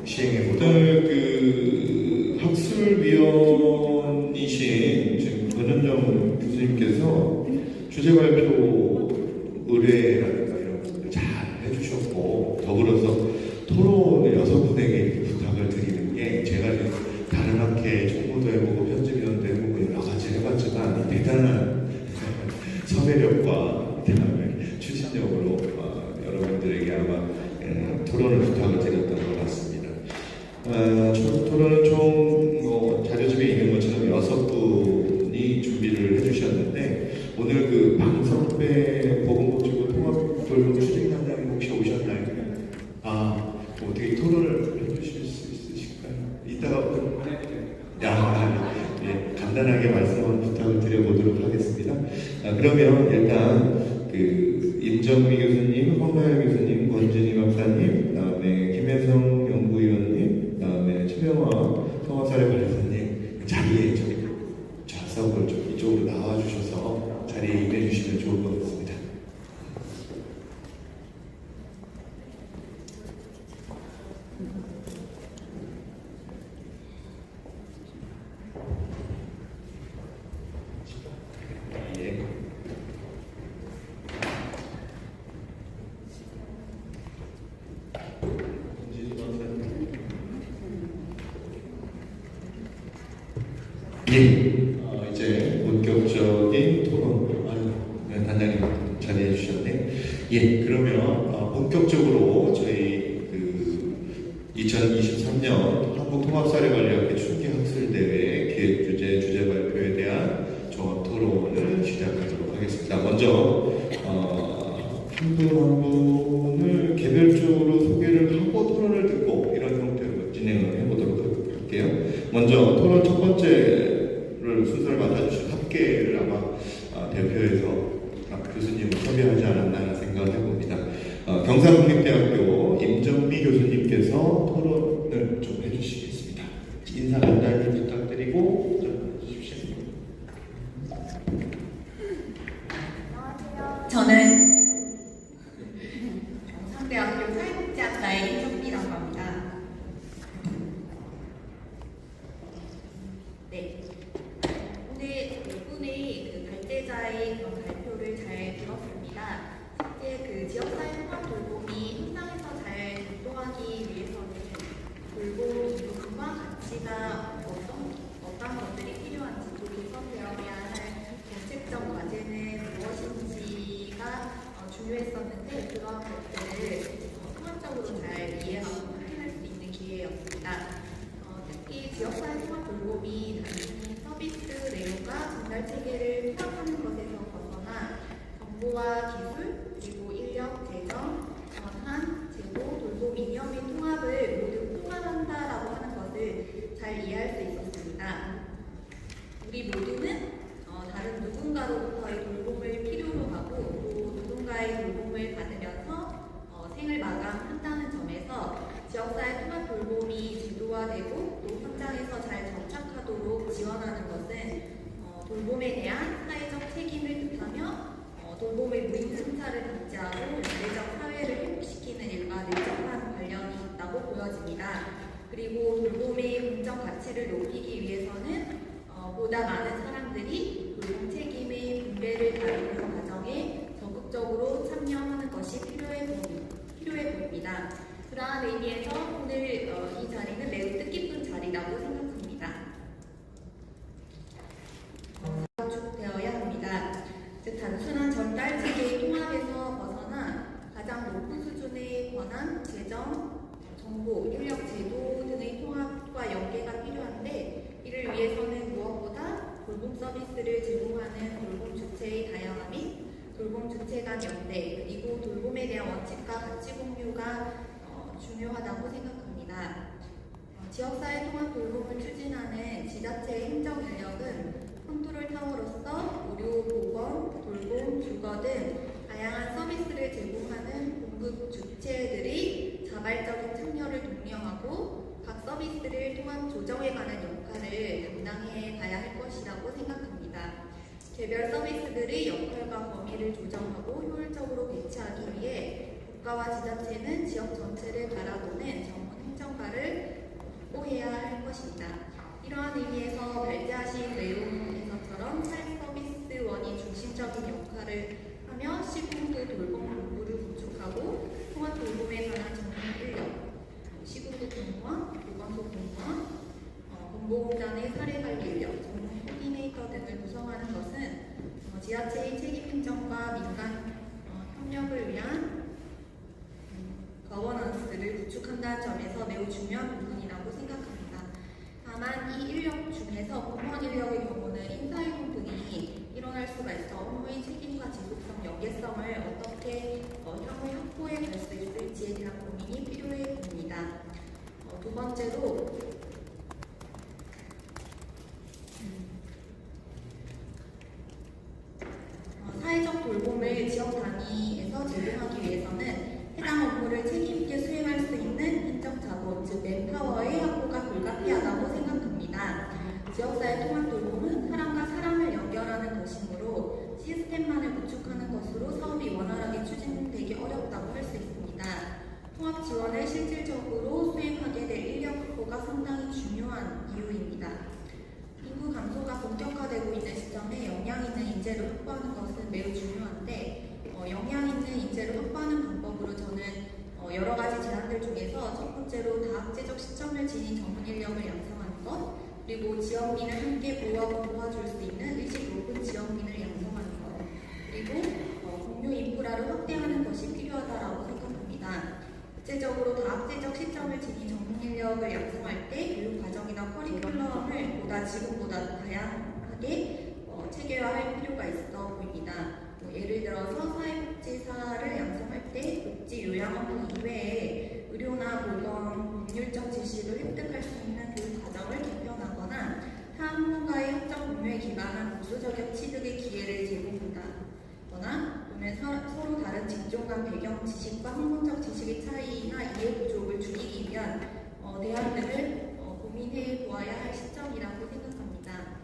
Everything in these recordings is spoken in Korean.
시행해보도록. 오늘 그 학술위원이신 지금 권현정 교수님께서 주제 발표 의뢰라든가 이런 것들을 잘 해주셨고, 더불어서 토론을 6분에게 부탁을 드리는 게, 제가 지금 다른 학회 정보도 해보고 편집위원도 해보고 여러 가지 해봤지만 대단한 섭외력과 그다음에 추진력으로 여러분들에게 아마 토론을 부탁을 드렸던 것 같습니다. 토론은 총 자료집에 있는 것처럼 6분이 준비를 해주셨는데, 오늘 그 방송배 보건복지부 통합돌봄 추진단장님 혹시 오셨나요? 어떻게 토론을 해주실 수 있으실까요? 이따가 예, 간단하게 말씀 한번 부탁을 드려보도록 하겠습니다. 그러면 일단 그 임정미 교수님, 황마열 교수님, 권진희 박사님, 그다음에 김혜성 연구위원님, 그다음에 최명화 통합사례 관리사님 자리에 좌석을 좀 이쪽으로 나와주셔서 자리에 임해주시면 좋을 것 같습니다. 이제 본격적인 토론. 단장님 자리해 주셨네. 그러면 본격적으로 저희 그 2023년 한국통합사례관리학회春季학술대회 기획주제, 주제 발표에 대한 종합 토론을 시작하도록 하겠습니다. 먼저 한 분 한 분을 개별적으로 소개를 하고 토론을 듣고 이런 형태로 진행을 해보도록 할게요. 먼저 토론 첫 번째를 순서를 맡아주신 학계를 아마 대표해서 교수님을 섭외하지 않았나 하는 생각을 해봅니다. 경상국립대학교 임정미 교수님께서 토론을 좀 해주시겠습니다. 인사 간단히 부탁드리고 해주십시오. 저는 경상대학교 사회복지학과의 임정미라고 합니다. 오늘 이분의 그 발제자의 그런 발표를 잘 들었습니다. 실제 그 지역사회 통합 돌봄이 현장에서 잘 작동하기 위해서는 돌봄 이론과 가치가 어떤 것들이 필요한지 또 개선되어야 할 정책적 과제는 무엇인지가 중요했었는데, 그런 것들을 통합적으로 잘 이해하고 확인할 수 있는 기회였습니다. 특히 지역사회 통합 돌봄이 단순히 서비스 내용과 전달 체계를 통합하는 것에서 벗어나 정보와 기술, 그리고 인력, 재정, 전환, 제도, 돌봄 이념의 통합을 모두 포괄한다라고 하는 것을 잘 이해할 수 있었습니다. 우리 모두는 다른 누군가로부터의 돌봄을 필요로 하고, 또 누군가의 돌봄을 받으면서 생을 마감한다는 점에서 지역사회 통합 돌봄이 제도화되고 또 현장에서 잘 정착하도록 지원하는 것은 돌봄에 대한 사회적 책임을 뜻하며 돌봄의 무임승차를 방지하고 연대적 사회를 회복시키는 일과 밀접한 관련이 있다고 보여집니다. 그리고 돌봄의 공적 가치를 높이기 위해서는 보다 많은 사람들이 돌봄 책임의 분배를 다루는 과정에 적극적으로 참여하는 것이 필요해 보입니다. 그러한 의미에서 오늘 이 자리는 매우 뜻깊은 자리라고 생각합니다. 구축되어야 합니다. 즉 단순한 전달 체계의 통합에서 벗어나 가장 높은 수준의 권한, 재정, 정보, 인력, 제도 등의 통합과 연계가 필요한데, 이를 위해서는 무엇보다 돌봄 서비스를 제공하는 돌봄 주체의 다양함 및 돌봄 주체 간 연대, 그리고 돌봄에 대한 원칙과 가치 공유가 중요하다고 생각합니다. 지역사회 통합 돌봄을 추진하는 지자체의 행정 인력은 컨트롤 타워로서 의료, 보건, 돌봄, 주거 등 다양한 서비스를 제공하는 공급 주체들이 자발적인 참여를 독려하고 각 서비스를 통합 조정해 가는 역할을 담당해 가야 할 것이라고 생각합니다. 개별 서비스들의 역할과 범위를 조정하고 효율적으로 배치하기 위해 국가와 지자체는 지역 전체를 바라보는 전문 행정가를 이러한 의미에서 발제하신 내용에서처럼 사회 서비스원이 중심적인 역할을 하며 시군구 돌봄 본부를 구축하고 통합 돌봄에 관한 전문 인력, 시군구 공무원, 보건소 공무원, 공보공단의 사례관리 인력, 전문 코디네이터 등을 구성하는 것은 지자체의 책임행정과 민간 협력을 위한 거버넌스를 구축한다는 점에서 매우 중요한 부분이라고 생각합니다. 다만 이 인력 중에서 공무원 인력의 경우는 인사이동 등이 일어날 수가 있어 업무의 책임과 지속성, 연계성을 어떻게 향후 확보해 갈 수 있을지에 대한 고민이 필요해 보입니다. 두 번째로 사회적 돌봄을 지역 단위에서 제공하기 위해서는 해당 업무를 책임있게 수행할 수 있는 인적 자본, 즉 맨파워의 확보가 불가피하다고 생각합니다. 지역사회 통합 돌봄은 사람과 사람을 연결하는 것이므로 시스템만을 구축하는 것으로 사업이 원활하게 추진되기 어렵다고 할 수 있습니다. 통합 지원을 실질적으로 수행하게 될 인력 확보가 상당히 중요한 이유입니다. 인구 감소가 본격화되고 있는 시점에 역량 있는 인재를 확보하는 것은 매우 중요한데 역량 있는 인재를 확보하는 방법으로 저는 여러 가지 제안들 중에서 첫 번째로 다학제적 시점을 지닌 전문 인력을 양성하는 것, 그리고 지역민을 함께 보호하고 도와줄 수 있는 의식 높은 지역민을 양성하는 것, 그리고 공유 인프라를 확대하는 것이 필요하다고 생각합니다. 구체적으로 다학제적 시점을 지닌 전문 인력을 양성할 때 교육 과정이나 커리큘럼을 지금보다 다양하게 체계화할 필요가 있어 보입니다. 예를 들어서 사회복지사를 양성할 때 복지 요양 업무 이외에 의료나 보건, 법률적 지식을 획득할 수 있는 교육 과정을 개편하거나 타 학문과의 협정 공유에 기반한 부수적인 취득의 기회를 제공한다거나 또는 서로 다른 직종 간 배경 지식과 학문적 지식의 차이나 이해 부족을 줄이기 위한 대안 등을 고민해 보아야 할 시점이라고 생각합니다.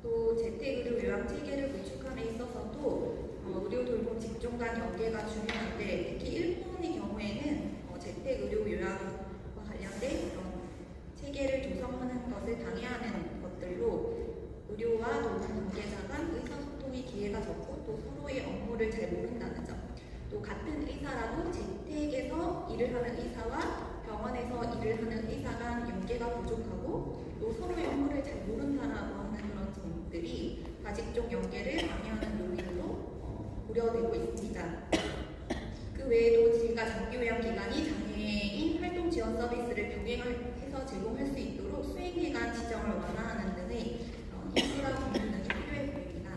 또 재택의료 요양 체계를 구축함에 있어서도 의료 돌봄 직종 간 연계가 중요한데 특히 일본의 경우에는 재택의료 요양과 관련된 체계를 조성하는 것을 방해하는 것들로 의료와 돌봄 관계자 간 의사소통의 기회가 적고 또 서로의 업무를 잘 모른다는 점, 또 같은 의사라도 재택에서 일을 하는 의사와 병원에서 일을 하는 의사 간 연계가 부족하고 또 서로의 업무를 잘 모른다라고 하는 그런 점들이 다직종 연계를 방해하는 요인으로 우려되고 있습니다. 그 외에도 제가 장기요양기관이 장애인 활동 지원 서비스를 병행해서 제공할 수 있도록 수행기간 지정을 완화하는 등의 인프라 공유 등이 필요해 보입니다.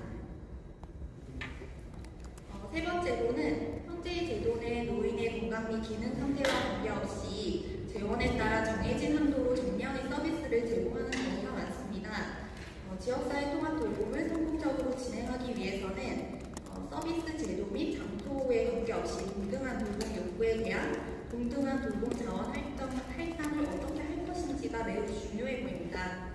세 번째로는 현재의 제도는 노인의 건강 및 기능 상태와 관계없이 재원에 따라 정해진 한도로 정량의 서비스를 제공하는 경우가 많습니다. 지역사회 통합 돌봄을 성공적으로 진행하기 위해서는 서비스 제도 및 장소에 관계없이 동등한 돌봄 욕구에 대한 동등한 돌봄 자원 할당을 어떻게 할 것인지가 매우 중요해 보입니다.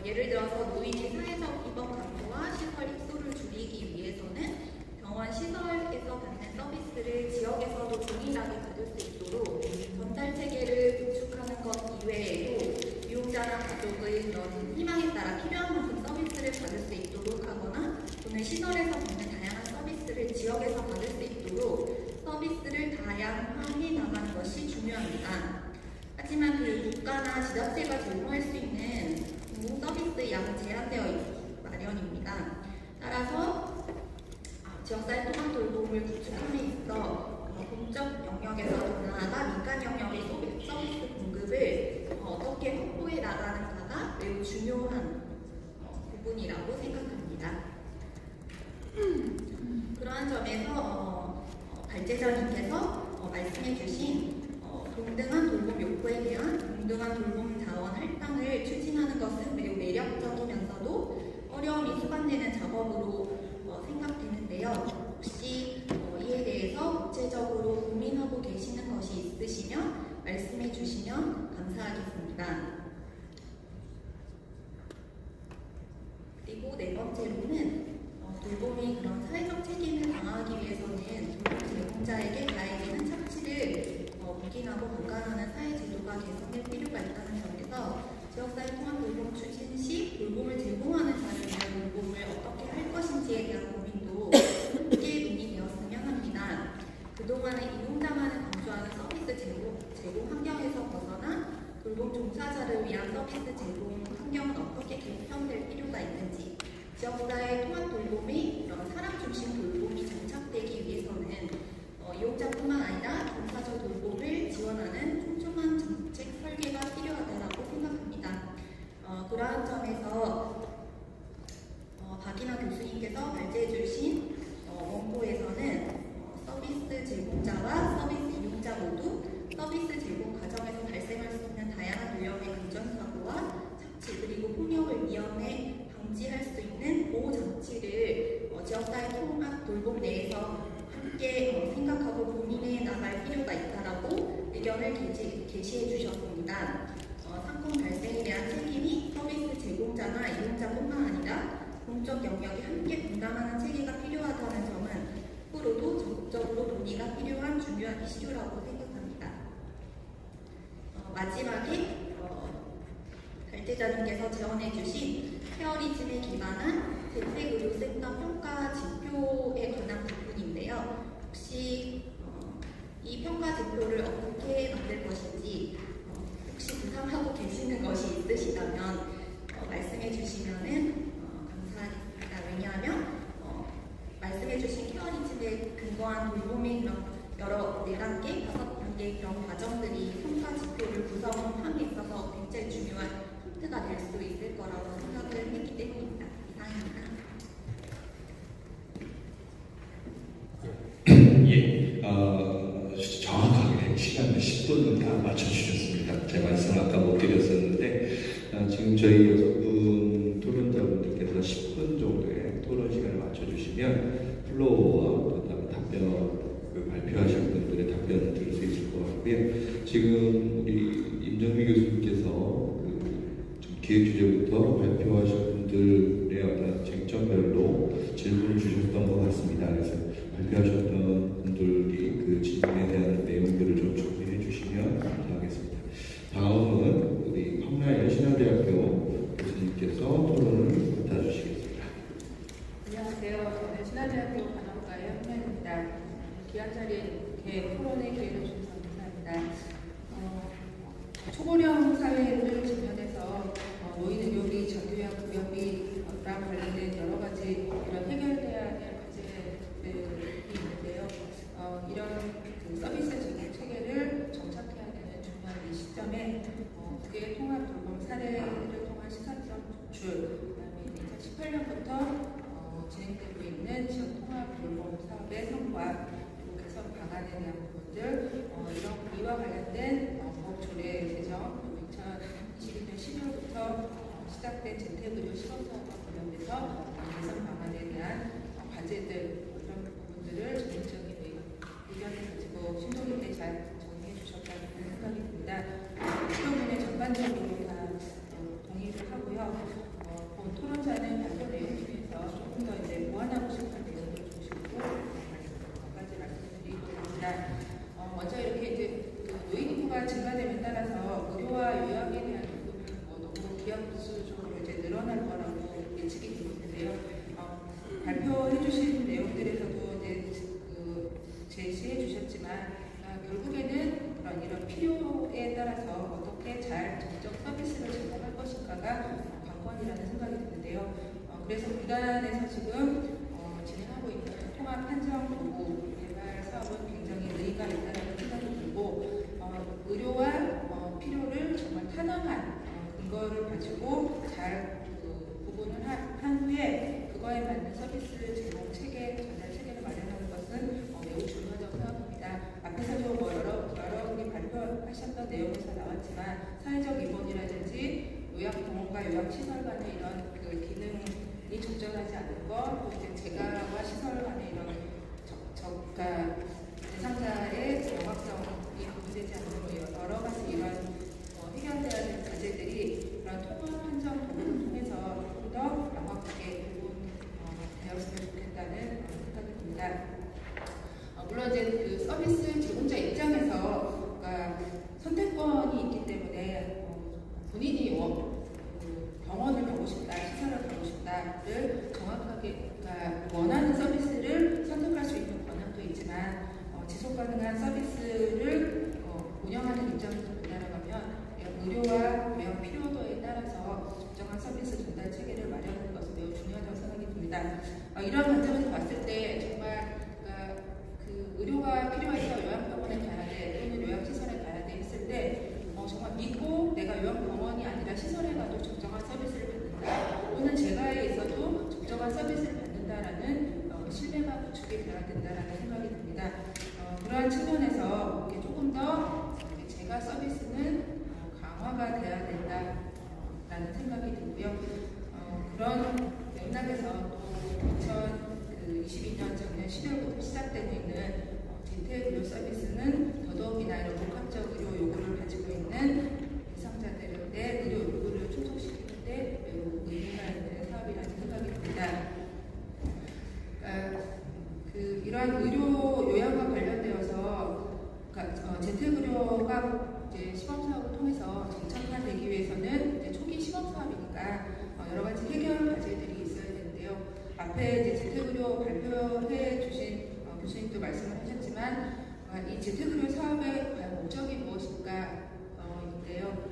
예를 들어서 노인의 사회적 입원 감소와 시설 입소를 줄이기 위해서는 병원 시설에서 받는 서비스를 지역에서도 동일하게 받을 수 있도록 전달 체계를 구축하는 것 이외에도 이용자나 가족의 그런 희망에 따라 필요한 만큼 서비스를 받을 수 있도록 하거나 또는 시설에서 받는 다양한 서비스를 지역에서 받을 수 있도록 서비스를 다양화해 나가는 것이 중요합니다. 하지만 그 국가나 지자체가 제공할 수 있는 공공 서비스 양 제한되어 있기 마련입니다. 따라서 지역사회 통합 돌봄을 구축함에 있어 공적 영역에서 더 나아가 민간 영역의 서비스 공급을 어떻게 확보해 나가는가가 매우 중요한 부분이라고 생각합니다. 그러한 점에서 발제자님께서 말씀해 주신 동등한 돌봄 욕구에 대한 동등한 돌봄 자원 할당을 추진하는 것은 매우 매력적이면서도 어려움이 수반되는 작업으로 생각되는데요. 혹시 이에 대해서 구체적으로 고민하고 계시는 것이 있으시면 말씀해 주시면 감사하겠습니다. 그리고 네 번째로는 돌봄이 그런 사회적 책임을 강화하기 위해서는 돌봄 제공자에게 가해지는 착취를 묵인하고 방관하는 사회 제도가 개선될 필요가 있다는 점에서 지역사회 통합 돌봄 추진 서비스 제공 환경은 어떻게 개편될 필요가 있는지, 지역사회 통합 돌봄의 이런 사람 중심 돌봄이 정착되기 위해서는 이용자뿐만 아니라 종사자 돌봄을 지원하는 촘촘한 정책 설계가 필요하다고 생각합니다. 그러한 점에서 박인하 교수님께서 발제해 주신 원고에서는 서비스 제공자와 서비스 이용자 모두 서비스 제공 과정에서 발생할 수 있는 다양한 유형의 안전사고와 착취 그리고 폭력을 미연에 방지할 수 있는 보호 장치를 지역사회 통합 돌봄 내에서 함께 생각하고 고민해 나갈 필요가 있다라고 의견을 게시해 주셨습니다. 사건 발생에 대한 책임이 서비스 제공자나 이용자뿐만 아니라 공적 영역이 함께 분담하는 체계가 필요하다는 점은 앞으로도 적극적으로 논의가 필요한 중요한 이슈라고 생각합니다. 마지막에 발제자님께서 제언해 주신 케어리즘에 기반한 재택의료센터 평가 지표에 관한 부분인데요. 혹시 이 평가 지표를 어떻게 만들 것인지 혹시 구상하고 계시는 것이 있으시다면 말씀해 주시면은 감사하겠습니다. 왜냐하면 말씀해 주신 케어리즘에 근거한 돌봄의 여러 4단계, 5단계 그런 과정들이 평가 지표를 구성함에 있어서 굉장히 중요한 힌트가 될 수 있을 거라고 생각을 했기 때문입니다. 이상입니다. 예, 정확하게 시간을 10분 다 맞춰주셨습니다. 제 말씀 아까 못 드렸었는데 지금 저희 6분 토론자분들께서 10분 정도의 토론 시간을 맞춰주시면 플로어와 그다음에 답변 발표하신 분들의 답변을 들을 수 있을 것 같고요. 지금 우리 임정미 교수님께서 좀 기획 주제부터 발표하신 분들의 어떤 쟁점별로 질문을 주셨던 것 같습니다. 그래서 발표하셨던 분들이 그 질문에 대한 내용들을 좀 정리해 주시면 감사하겠습니다. 다음은 우리 황라의 신한대학교 교수님께서 토론을 맡아주시겠습니다. 안녕하세요. 저는 신한대학교 간호학과의 황라입니다. 귀한 자리에 이렇게 토론의 기회를 주셔서 감사합니다. 초고령 사회를 직면해서 노인 의료비, 전교양 급여비랑 관련된 여러 가지 이런 해결돼야 될 과제들이 있는데요. 이런 서비스 제공 체계를 정착해야 되는 중요한 이 시점에 국외 통합 돌봄 사례를 통한 시사성 조출, 그다음에 2018년부터 진행되고 있는 지역 통합 돌봄 사업의 성과, 그리고 개선 방안에 대한 부분들, 이와 관련된 법 조례 제정, 그리고 2022년 12월부터 시작된 재택의료 시범사업과 관련돼서 개선 방안에 대한 과제들, 이런 부분들을 전문적인 의견을 가지고 심도 깊게 잘 정리해 주셨다는 생각이 듭니다. 의견문에 전반적으로 다 동의를 하고요. 본 토론자는 발표 내용 중에서 조금 더 이제 보완하고 싶은 내용들 중심으로 몇 가지 말씀드리겠습니다. 먼저 이렇게 이제 노인 인구가 증가됨에 따라서 의료와 요양에 대한 요금이 너무 기하급수적으로 이제 늘어날 거라고 예측이 되고 있는데요. 발표해 주신 내용들에서도 이제 제시해 주셨지만 결국에는 이런 필요에 따라서 어떻게 잘 정적 서비스를 제공할 것인가가 관건이라는 생각이 드는데요. 그래서 구단에서 지금 진행하고 있는 통합 판정 도구 개발 사업은 굉장히 의의가 있다는 생각이 들고 의료와 필요를 정말 탄원한 근거를 가지고 잘 구분을 한 후에 그거에 맞는 서비스 제공 체계, 전달 체계를 마련하는 것은 매우 중요하다고 생각합니다. 앞에서도 여러 분이 발표하셨던 내용에서 나왔지만 사회적 입원이라든지 요양병원과 요양시설 간의 이런 기능이 적절하지 않은 것, 또 이제 재가와 시설 간의 이런 대상자의 정확성이 구분되지 않는 여러 가지 이런 해결돼야 될 과제들이 이런 통합 판정 도구를 통해서 조금 더 명확하게 구분되었으면 좋겠다는 생각이 듭니다. 물론 이제 그 서비스 제공자 입장에서 선택권이 있기 때문에 본인이 병원을 가고 싶다, 시설을 가고 싶다를 정확하게 원하는 서비스를 선택할 수 있는 권한도 있지만 지속 가능한 서비스를 운영하는 입장에서 본다라면 의료와 요양 필요도에 됩니다. 이런 관점에서 봤을 때 정말 그 의료가 필요해서 요양병원에 가야 돼 또는 요양시설에 가야 돼 했을 때 정말 믿고 내가 요양병원이 아니라 시설에 가도 적정한 서비스를 받는다 또는 재가에 있어도 적정한 서비스를 받는다라는 신뢰가 구축이 되어야 된다라는 생각이 듭니다. 그러한 측면에서 조금 더 재가 서비스는 강화가 돼야 된다라는 생각이 들고요. 그런 맥락에서 또 2022년 작년 12월부터 시작되고 있는 재택의료 서비스는 더더욱이나 이런 복합적 의료 요구를 가지고 있는 대상자들의 의료 요구를 충족시키는 데 매우 의미가 있는 사업이라는 생각이 듭니다. 이러한 의료 요양과 관련되어서 재택의료가 이제 시범사업을 통해서 정착화되기 위해서는 이제 초기 시범사업이니까 여러 가지 해결 과제들이 있어야 되는데요. 앞에 이제 재택의료 발표해 주신 교수님도 말씀을 하셨지만 이 재택의료 사업의 과연 목적이 무엇일까 인데요.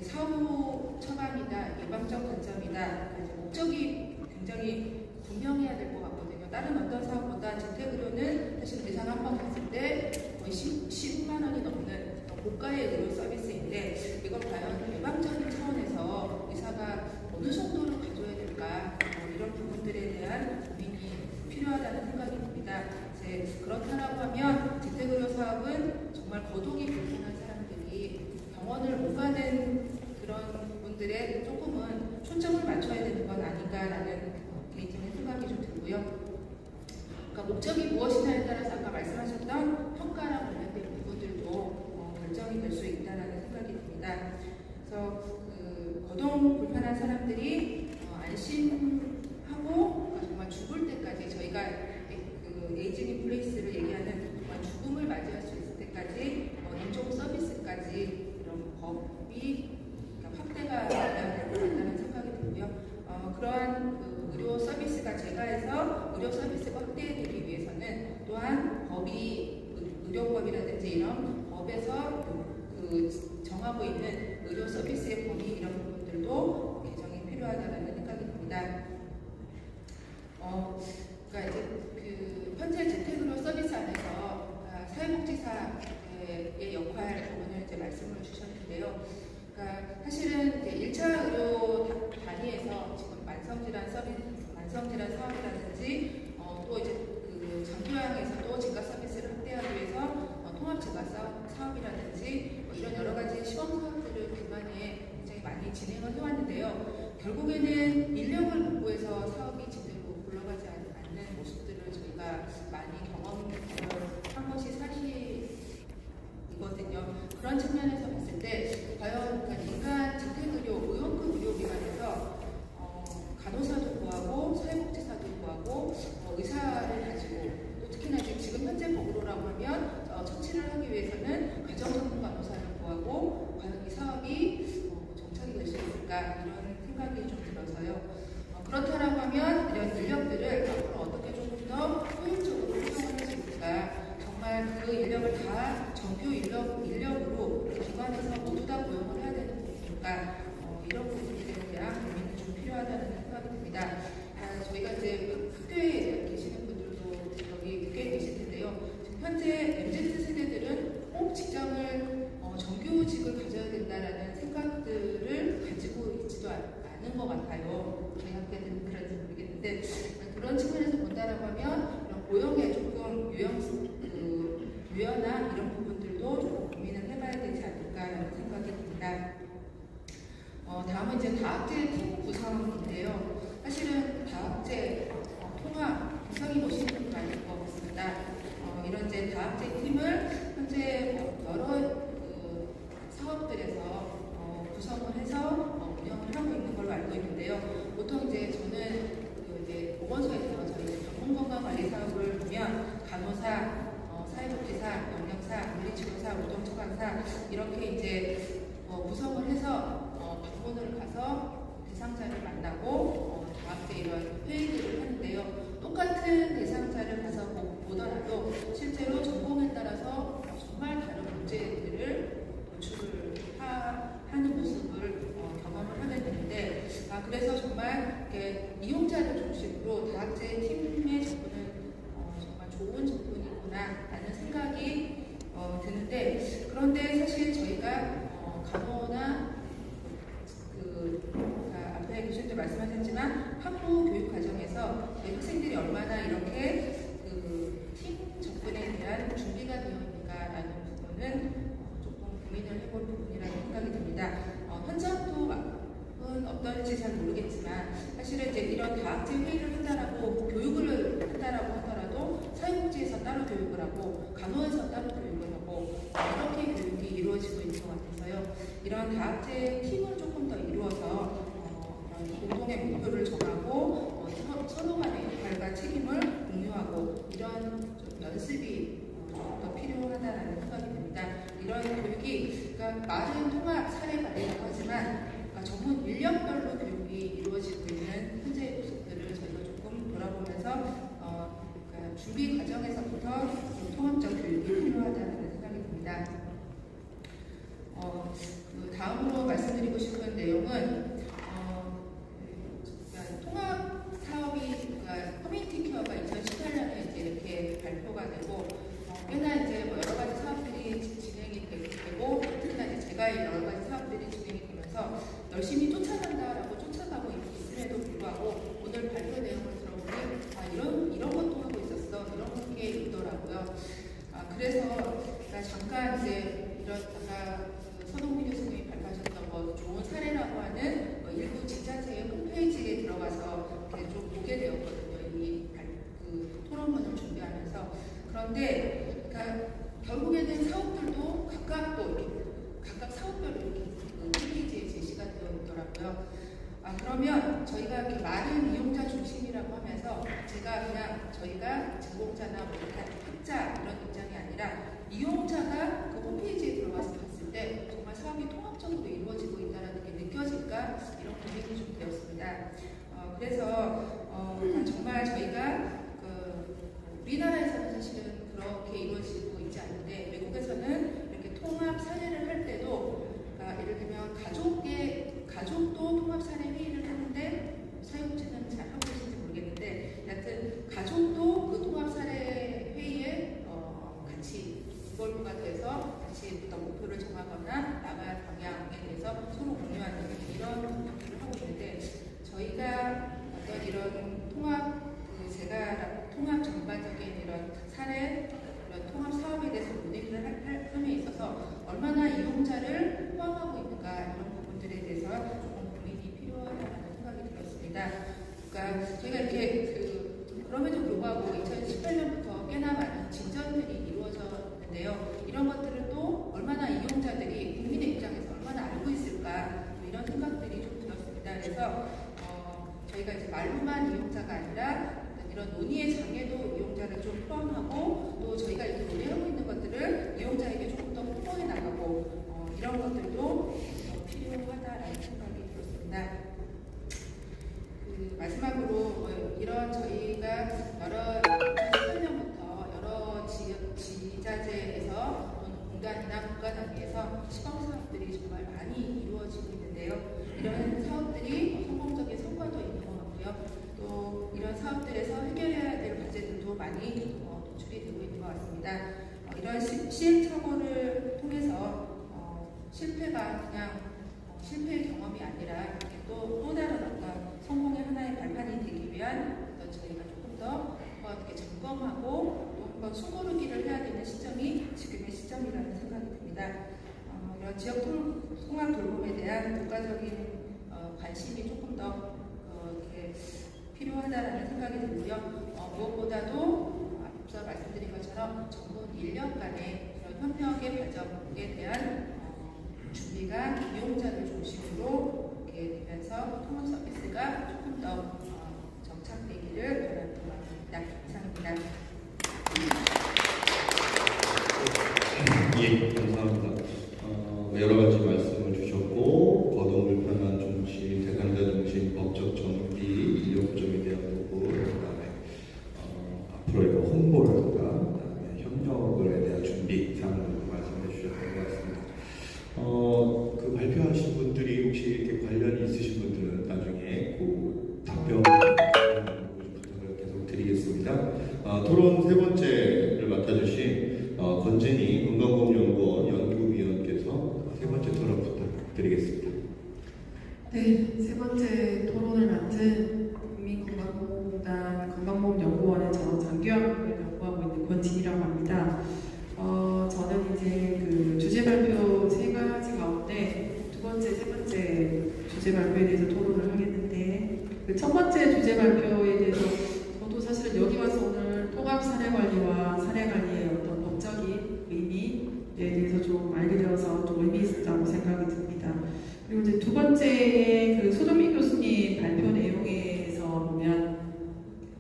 사후 처방이다, 예방적 관점이다. 목적이 굉장히 분명해야 될 것 같거든요. 다른 어떤 사업보다 재택의료는 사실 의사가 한번 갔을 때 거의 10만 원이 넘는 고가의 의료 서비스인데 이걸 과연 예방적인 차원에서 의사가 어느 정도로 가져야 될까 이런 부분들에 대한 고민이 필요하다는 생각이 듭니다. 이제 그렇다라고 하면 재택의료 사업은 정말 거동이 불편한 사람들이 병원을 못 가는 그런 분들의 조금은 초점을 맞춰야 되는 건 아닌가라는 개인적인 생각이 좀 들고요. 그러니까 목적이 무엇이냐에 따라서 아까 말씀하셨던 평가랑 관련된 부분들도 결정이 될 수 있다는 생각이 듭니다. 그래서 거동 불편한 사람들이 안심하고 정말 죽을 때까지 저희가 에이징 플레이스를 얘기하는 정말 죽음을 맞이할 수 있을 때까지 임종 서비스까지 이런 법이 확대가 되어야 될 것 같다는 생각이 들고요. 그러한 의료 서비스가 재가해서 의료 서비스가 확대되기 위해서는 또한 법이 의료법이라든지 이런 법에서 정하고 있는 의료 서비스의 범위 이런 부분들도 개정이 필요하다는 생각이 듭니다. 그러니까 이제 현재 재택의료 서비스 안에서 사회복지사의 역할 부분을 이제 말씀을 주셨는데요. 그러니까 사실은 이제 1차 의료 단위에서 지금 만성질환 사업이라든지 또 이제 장기요양에서도 재가 서비스를 확대하기 위해서 통합 재가 사업이라든지 이런 여러 가지 시범 사업들을 기반에 굉장히 많이 진행을 해왔는데요. 결국에는 인력을 확보해서 사업이 제대로 굴러가지 않는 모습들을 저희가 많이 경험한 것이 사실이거든요. 그런 측면에서 봤을 때 과연 민간 재택의료, 의원급 의료기관에서 간호사도 구하고 사회복지사도 구하고 의사를 가지고 또 특히나 지금 현재 법으로라고 하면 처치를 하기 위해서는 가정전문 간호사를 구하고 과연 이 사업이 정착이 될 수 있을까 이런 생각이 좀 들어서요. 그렇다라고 하면 이런 인력들을 앞으로 어떻게 조금 더 효율적으로 활용을 할 수 있을까? 정말 그 인력을 다 정규 인력으로 기관에서 모두 다 고용을 해야 되는 부분일까? 이런 부분들에 대한 고민이 좀 필요하다는 생각이 듭니다. 저희가 이제 학교에 계시는 분들도 여기 꽤 계실 텐데요. 지금 현재 MZ 세대들은 꼭 직장을 정규직을 가져야 된다라는 생각들을 가지고 있지도 않은 것 같아요. 저희 학교 때는 그런지 모르겠는데 그런 측면에서 본다라고 하면 이런 고용에 조금 유연한 이런 부분들도 조금 고민을 해봐야 되지 않을까라는 생각이 듭니다. 다음은 이제 다학제 팀 구성인데요. 사실은 다학제 통합 구성이 멋있는 건 아닐 것 같습니다. 이런 이제 다학제 팀을 현재 여러 사업들에서 구성을 해서 운영을 하고 있는 걸로 알고 있는데요. 보통 이제 저는 이제 보건소에서 저희 전문건강관리 사업을 보면 간호사, 사회복지사, 영양사, 물리치료사, 노동처방사 이렇게 이제 구성을 해서 방문을 가서 대상자를 만나고 다학제 이런 회의들을 하는데요. 똑같은 대상자를 가서 보더라도 실제로 전공에 따라서 정말 다른 문제들을 도출을 하는 모습을 경험을 하게 되는데 그래서 정말 이렇게 이용자를 중심으로 전체적으로 다학제 팀의 접근은 정말 좋은 접근이구나라는 생각이 드는데, 그런데 사실 저희가 간호나 앞에 교수님도 말씀하셨지만 학부 교육 과정에서 학생들이 얼마나 이렇게 팀 접근에 대한 준비가 되어 있는가라는 부분은 조금 고민을 해볼 부분이라는 생각이 듭니다. 현장도 어떨지 잘 모르겠지만 사실은 이제 이런 다학제 회의를 한다라고 교육을 한다라고 하더라도 사회복지에서 따로 교육을 하고 간호에서 따로 교육을 하고 이렇게 교육이 이루어지고 있는 것 같아서요. 이런 다학제 팀을 조금 더 이루어서 공동의 목표를 정하고 서로 간의 역할과 책임을 공유하고 이런 좀 연습이 더 필요하다는 생각이 듭니다. 이런 교육이 그러니까 말은 통합 사례 관리라고 하지만 전문 인력별로 교육이 이루어지고 있는 현재의 모습들을 저희가 조금 돌아보면서 그러니까 준비 과정에서부터 통합적 교육이 필요하다는 생각이 듭니다. 다음으로 말씀드리고 싶은 내용은 그러니까 통합 사업이 그러니까 커뮤니티 케어가 2018년에 이제 이렇게 발표가 되고 꽤나 이제 뭐 여러 가지 사업들이 진행이 되고 특히나 이제 제가 여러 가지 사업들이 진행이 되면서 열심히 쫓아간다라고 쫓아가고 있음에도 불구하고 오늘 발표 내용을 들어보니 이런 것도 하고 있었어 이런 게 있더라고요. 그래서 잠깐 이제 이런 아까 서동민 교수님이 발표하셨던 거 좋은 사례라고 하는 일부 지자체의 홈페이지에 들어가서 이렇게 좀 보게 되었거든요. 그 토론문을 준비하면서. 그런데 그러니까 결국에는 사업들도 각각 사업별로 이렇게 홈페이지에 제시가 되어 있더라고요. 그러면 저희가 이렇게 많은 이용자 중심이라고 하면서 제가 그냥 저희가 제공자나 학자 이런 입장이 아니라 이용자가 그 홈페이지에 들어가서 봤을 때 정말 사업이 통합적으로 이루어지고 있다는 게 느껴질까 이런 고민이 좀 되었습니다. 그래서 정말 저희가 우리나라에서는 사실은 그렇게 이루어지고 있지 않는데 외국에서는 이렇게 통합 사례를 할 때도 예를 들면 가족도 통합 사례 회의를 하는데 사회복지는 잘 하고 계신지 모르겠는데 여하튼 가족도 그 통합 사례 회의에 같이 인볼브가 돼서 같이 어떤 목표를 정하거나 나갈 방향에 대해서 서로 공유하는 이런 일을 하고 있는데 저희가 어떤 이런 제가 통합 전반적인 이런 사례 이런 통합 사업에 대해서 논의를 함에 있어서 얼마나 이용자를 포함하고 있는가 이런 부분들에 대해서 조금 고민이 필요하다는 생각이 들었습니다. 그러니까 저희가 이렇게 그럼에도 불구하고 2018년부터 꽤나 많은 진전들이 이루어졌는데요. 이런 것들을 또 얼마나 이용자들이 국민의 입장에서 얼마나 알고 있을까 이런 생각들이 좀 들었습니다. 그래서 저희가 이제 말로만 이용자가 아니라 이런 논의의 장에도 이용자를 좀 포함하고 또 저희가 이렇게 논의하고 있는 것들을 이용자에게 조금 더 홍보해 나가고 이런 것들도 필요하다라는 생각이 들었습니다. 마지막으로 이런 저희가 2018년부터 여러 지자체에서 또는 공단이나 국가단위에서 시범사업들이 정말 많이 이루어지고 있는데요. 이런 사업들이 성공적인 성과도 있는 것 같고요. 또 이런 사업들에서 해결해야 될 과제들도 많이 도출이 되고 있는 것 같습니다. 이런 시행착오를 통해서 실패가 그냥 실패의 경험이 아니라 또 다른 어떤 성공의 하나의 발판이 되기 위한 어떤 저희가 조금 더 이렇게 점검하고 또 한번 숨고르기를 해야 되는 시점이 지금의 시점이라는 생각이 듭니다. 이런 지역 통합 돌봄에 대한 국가적인 관심이 조금 더 이렇게 필요하다는 생각이 들고요. 무엇보다도 앞서 말씀드린 것처럼 전문 인력 간의 이런 협력의 과정에 대한 준비가 이용자를 중심으로 이렇게 되면서 통합 서비스가 조금 더 정착되기를 바라는 것 같습니다. 이상입니다. 예, 감사합니다. 여러 가지 말씀을 주셨고 거동불편한 중심, 대상자 중심, 법적 정비, 인력 부족에 대한 부분, 그다음에 앞으로의 홍보라든가, 그다음에 협력에 대한 준비 사항을 말씀해 주셨던 것 같습니다. 그 발표하신 부탁드리겠습니다. 네, 세 번째 토론을 맡은 국민건강보험공단 건강보험연구원의 장규학을 연구하고 있는 권진이라고 합니다. 저는 이제 그 주제 발표 세 가지 가운데 두 번째, 세 번째 주제 발표에 대해서 토론을 하겠는데, 그 첫 번째 주제 발표에 대해서 저도 사실은 여기 와서 오늘 통합 사례 관리와 사례 관리의 어떤 법적인 의미에 대해서 좀 알게 되어서 좀 의미 있었다고 생각이 듭니다. 그리고 이제 두 번째 그 소정민 교수님 발표 내용에서 보면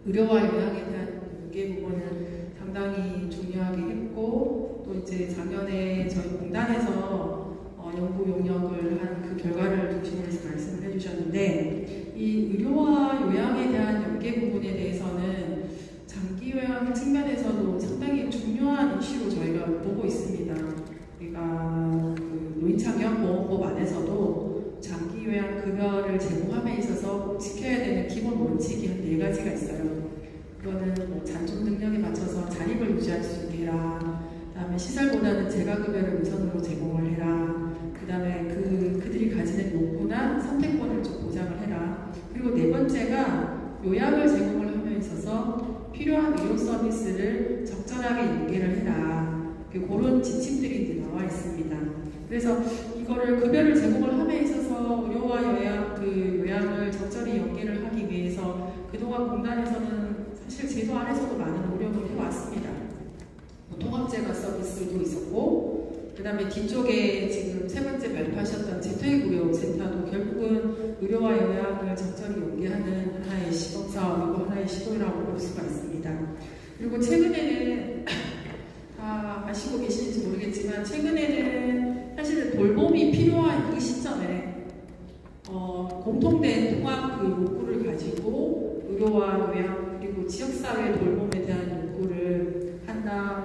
의료와 요양에 대한 연계 부분을 상당히 중요하게 했고, 또 이제 작년에 저희 공단에서 연구 용역을 한 그 결과를 중심으로 해서 말씀을 해주셨는데, 이 의료와 요양에 대한 연계 부분에 대해서는 장기 요양 측면에서도 상당히 중요한 이슈로 저희가 보고 있습니다. 우리가 그 노인창년보험법 안에서도 장기 요양 급여를 제공함에 있어서 꼭 지켜야 되는 기본 원칙이 한 4가지가 있어요. 그거는 뭐 잔존 능력에 맞춰서 자립을 유지할 수 있게 해라. 그다음에 시설보다는 재가급여를 우선으로 제공을 해라. 그다음에 그들이 가지는 욕구나 선택권을 좀 보장을 해라. 그리고 네 번째가 요양을 제공을 함에 있어서 필요한 의료 서비스를 적절하게 연계를 해라. 그런 지침들이 이제 나와 있습니다. 그래서 이거를 급여를 제공을 함에 있어서 의료와 요양을 적절히 연계를 하기 위해서 그동안 공단에서는 사실 제도 안에서도 많은 노력을 해왔습니다. 통합재가 서비스도 있었고, 그 다음에 뒤쪽에 지금 세 번째 발표하셨던 재택의료센터도 결국은 의료와 요양을 적절히 연계하는 하나의 시범사업이고 하나의 시도라고 볼 수가 있습니다. 그리고 최근에는 다 아시고 계시는지 모르겠지만, 최근에는 사실은 돌봄이 필요한 그 시점에 공통된 통합 그 욕구를 가지고 의료와 요양 그리고 지역사회 돌봄에 대한 욕구를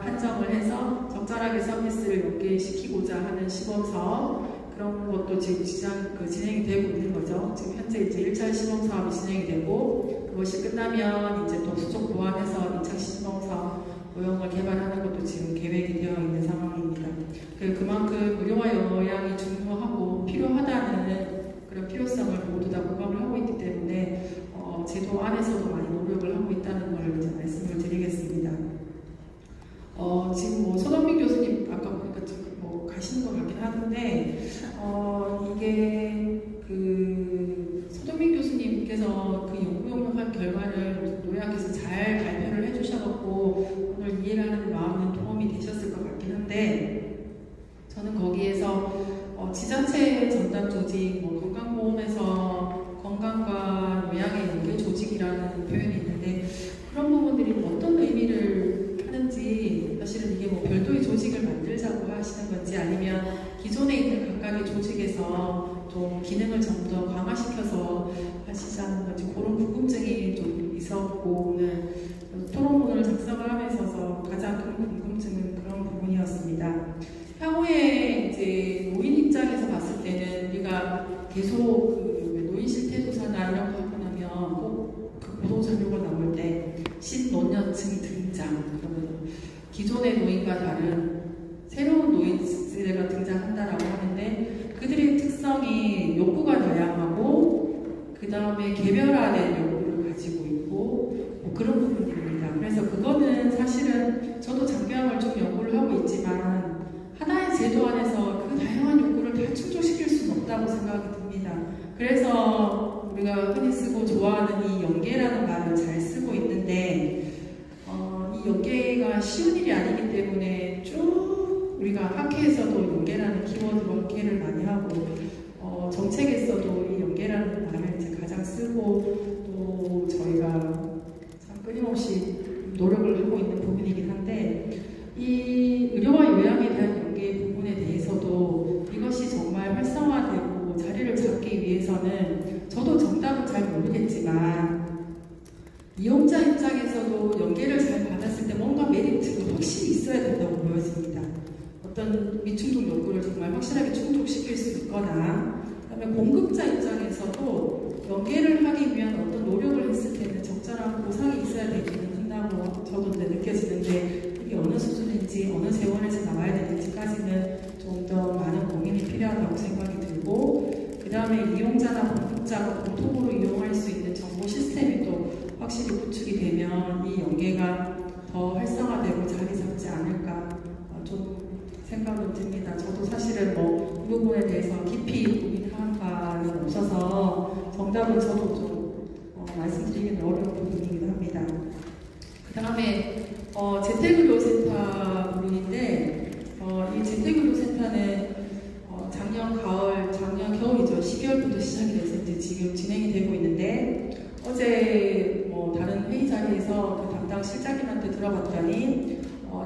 판정을 해서 적절하게 서비스를 연계시키고자 하는 시범사업, 그런 것도 지금 진행이 되고 있는 거죠. 지금 현재 이제 1차 시범사업이 진행이 되고, 그것이 끝나면 이제 또 수족 보완해서 2차 시범사업 모형을 개발하는 것도 지금 계획이 되어 있는 상황입니다. 그만큼 의료와 요양이 중요하고 필요하다는 그런 필요성을 모두 다 공감을 하고 있기 때문에 제도 안에서도 많이 노력을 하고 있다는 걸 이제 말씀을 드리겠습니다. 지금 뭐 손원민 교수님 아까 보니까 뭐 가시는 것 같긴 하는데, 이게 그 손원민 교수님께서 그 연구 용역한 결과를 요약해서 잘 발표를 해주셔갖고 오늘 이해를 하는 마음은 도움이 되셨을 것 같긴 한데, 저는 거기에서 지자체 전담 조직, 뭐 건강보험에서 건강과 요양의 연계 조직이라는 표현이 있는데, 그런 부분들이 어떤 의미를 하는지, 사실은 이게 뭐 별도의 조직을 만들자고 하시는 건지, 아니면 기존에 있는 각각의 조직에서 좀 기능을 전부 더 강화시켜서 하시자는 건지, 그런 궁금증이 좀 있었고, 오늘 토론문을 작성을 하면서 가장 큰 궁금증은 그런 부분이었습니다. 향후에 이제 노인 입장에서 봤을 때는 우리가 계속 그 노인 실태조사나 이런 거 하고 나면 꼭 그 보도자료가 나올 때 신노년층 등장, 그러면 기존의 노인과 다른 새로운 노인 세대가 등장한다라고 하는데, 그들의 특성이 욕구가 다양하고 그 다음에 개별화된 욕구를 가지고 있고 뭐 그런 부분입니다. 그래서 그거는 사실은 저도 장교양을 좀 연구를 하고 있지만, 하나의 제도 안에서 그 다양한 욕구를 다 충족시킬 수는 없다고 생각이 듭니다. 그래서 우리가 흔히 쓰고 좋아하는 이 연계라는 말을 잘 쓰고 있는데, 이 연계가 쉬운 일이 아니기 때문에 쭉 우리가 학회에서도 연계라는 키워드로 학회를 많이 하고, 정책에서도 이 연계라는 말을 이제 가장 쓰고, 또 저희가 참 끊임없이 노력을 하고 있는 부분이긴 한데, 이 의료와 요양에 대한 연계 부분에 대해서도 이것이 정말 활성화되고 자리를 잡기 위해서는, 저도 정답은 잘 모르겠지만 이용자 입장에서도 연계를 잘 받았을 때 뭔가 메리트가 확실히 있어야 된다고 보여집니다. 어떤 미충족 욕구를 정말 확실하게 충족시킬 수 있거나, 그다음에 공급자 입장에서도 연계를 하기 위한 어떤 노력을 했을 때는 적절한 보상이 있어야 되기는 한다고 저도 느껴지는데, 이게 어느 수준인지 어느 재원에서 나와야 되는지까지는 좀 더 많은 고민이 필요하다고 생각이 듭니다. 들고, 그 다음에 이용자나 공급자가 공통으로 이용할 수 있는 정보 시스템이 또 확실히 구축이 되면 이 연계가 더 활성화되고 자리 잡지 않을까 좀 생각은 듭니다. 저도 사실은 이 부분에 대해서 깊이 고민한 바는 없어서 정답은 저도 좀 말씀드리기는 어려운 부분이기도 합니다. 그 다음에 재택의료센터 부분인데 이 재택의료센터는 작년 겨울이죠. 12월부터 시작이 돼서 이제 지금 진행이 되고 있는데 어제 다른 회의 자리에서 그 담당 실장님한테 들어봤더니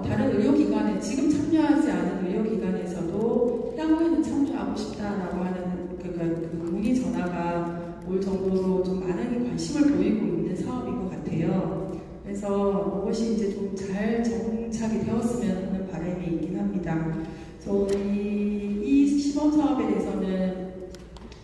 다른 의료기관에 지금 참여하지 않은 의료기관에서도 향후에는 참여하고 싶다라고 하는 그 문의 전화가 올 정도로 좀 많은 관심을 보이고 있는 사업인 것 같아요. 그래서 이것이 이제 좀 잘 정착이 되었으면 하는 바람이 있긴 합니다. 그래서 이 시범 사업에 대해서는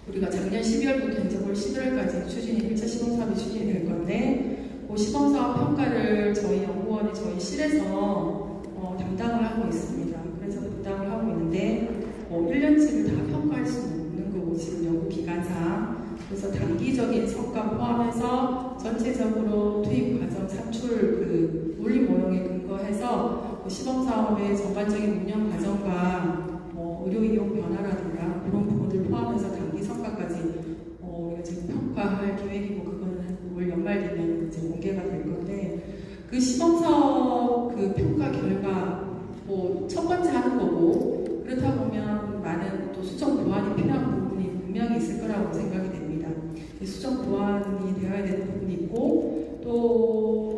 우리가 작년 12월부터 이제 올 11월까지 1차 시범 사업이 추진이 될 건데, 그 시범 사업 평가를 저희 연구원이 저희 실에서 담당을 하고 있습니다. 그래서 담당을 하고 있는데 1년치를 다 평가할 수는 없는 거고 지금 연구 기간상. 그래서 단기적인 성과 포함해서 전체적으로 투입 과정 산출 그 논리 모형에 근거해서 그 시범 사업의 전반적인 운영 과정과 의료 이용 변화라든가 그런 부분들 포함해서 단기 성과까지 우리가 지금 평가할 계획이고, 그거는 올 연말 되면 이제 공개가 될 건데, 그 시범 사업 그 평가 결과 첫 번째 하는 거고, 그렇다 보면 많은 또 수정 보완이 필요한 부분이 분명히 있을 거라고 생각이 됩니다. 수정 보완이 되어야 되는 부분이 있고, 또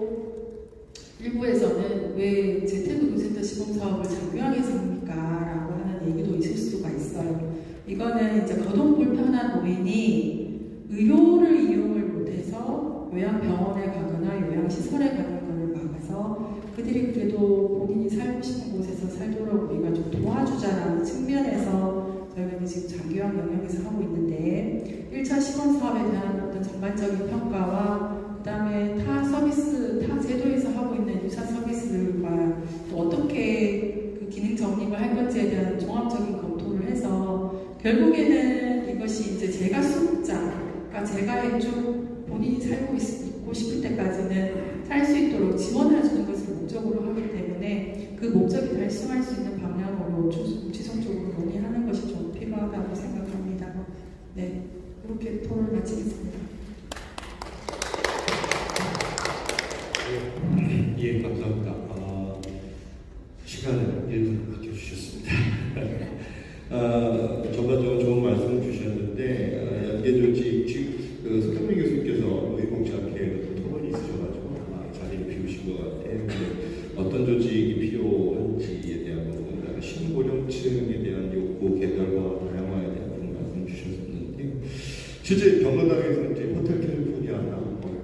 일부에서는 왜 재택의료센터 시범 사업을 장교양에서 합니까? 라고 하는 얘기도 있을 수가 있어요. 이거는 이제 거동 불편한 노인이 의료를 이용을 못해서 요양병원에 가거나 요양시설에 가는 것을 막아서 그들이 그래도 본인이 살고 싶은 곳에서 살도록 우리가 좀 도와주자라는 측면에서 저희가 지금 장기요양 영역에서 하고 있는데, 1차 시범 사업에 대한 어떤 전반적인 평가와 그 다음에 타 제도에서 하고 있는 유사 서비스들과 또 어떻게 그 기능 정립을 할 건지에 대한 종합적인 검토를 해서 결국에는 이것이 이제 제가 수급자가 제가 해쭉 본인이 살고 있고 싶을 때까지는 살 수 있도록 지원을 해주는 것을 목적으로 하기 때문에 그 목적이 달성할 수 있는 방향으로 지속적으로 논의하는 것이 좀 필요하다고 생각합니다. 네, 그렇게 토론을 마치겠습니다. 예, 감사합니다. 시간을 1분 아껴주셨습니다. 전반적으로 좋은 말씀을 주셨는데, 연계조직, 서경민 교수님께서 의공치 않게 토론이 있으셔가지고 자리를 비우신 것 같아요. 어떤 조직이 필요한지에 대한 부분, 그다음에 신고령층에 대한 욕구 개별과 다양화에 대한 그런 말씀 주셨었는데, 실제 병원당에서 이제 호텔 캘리포니아나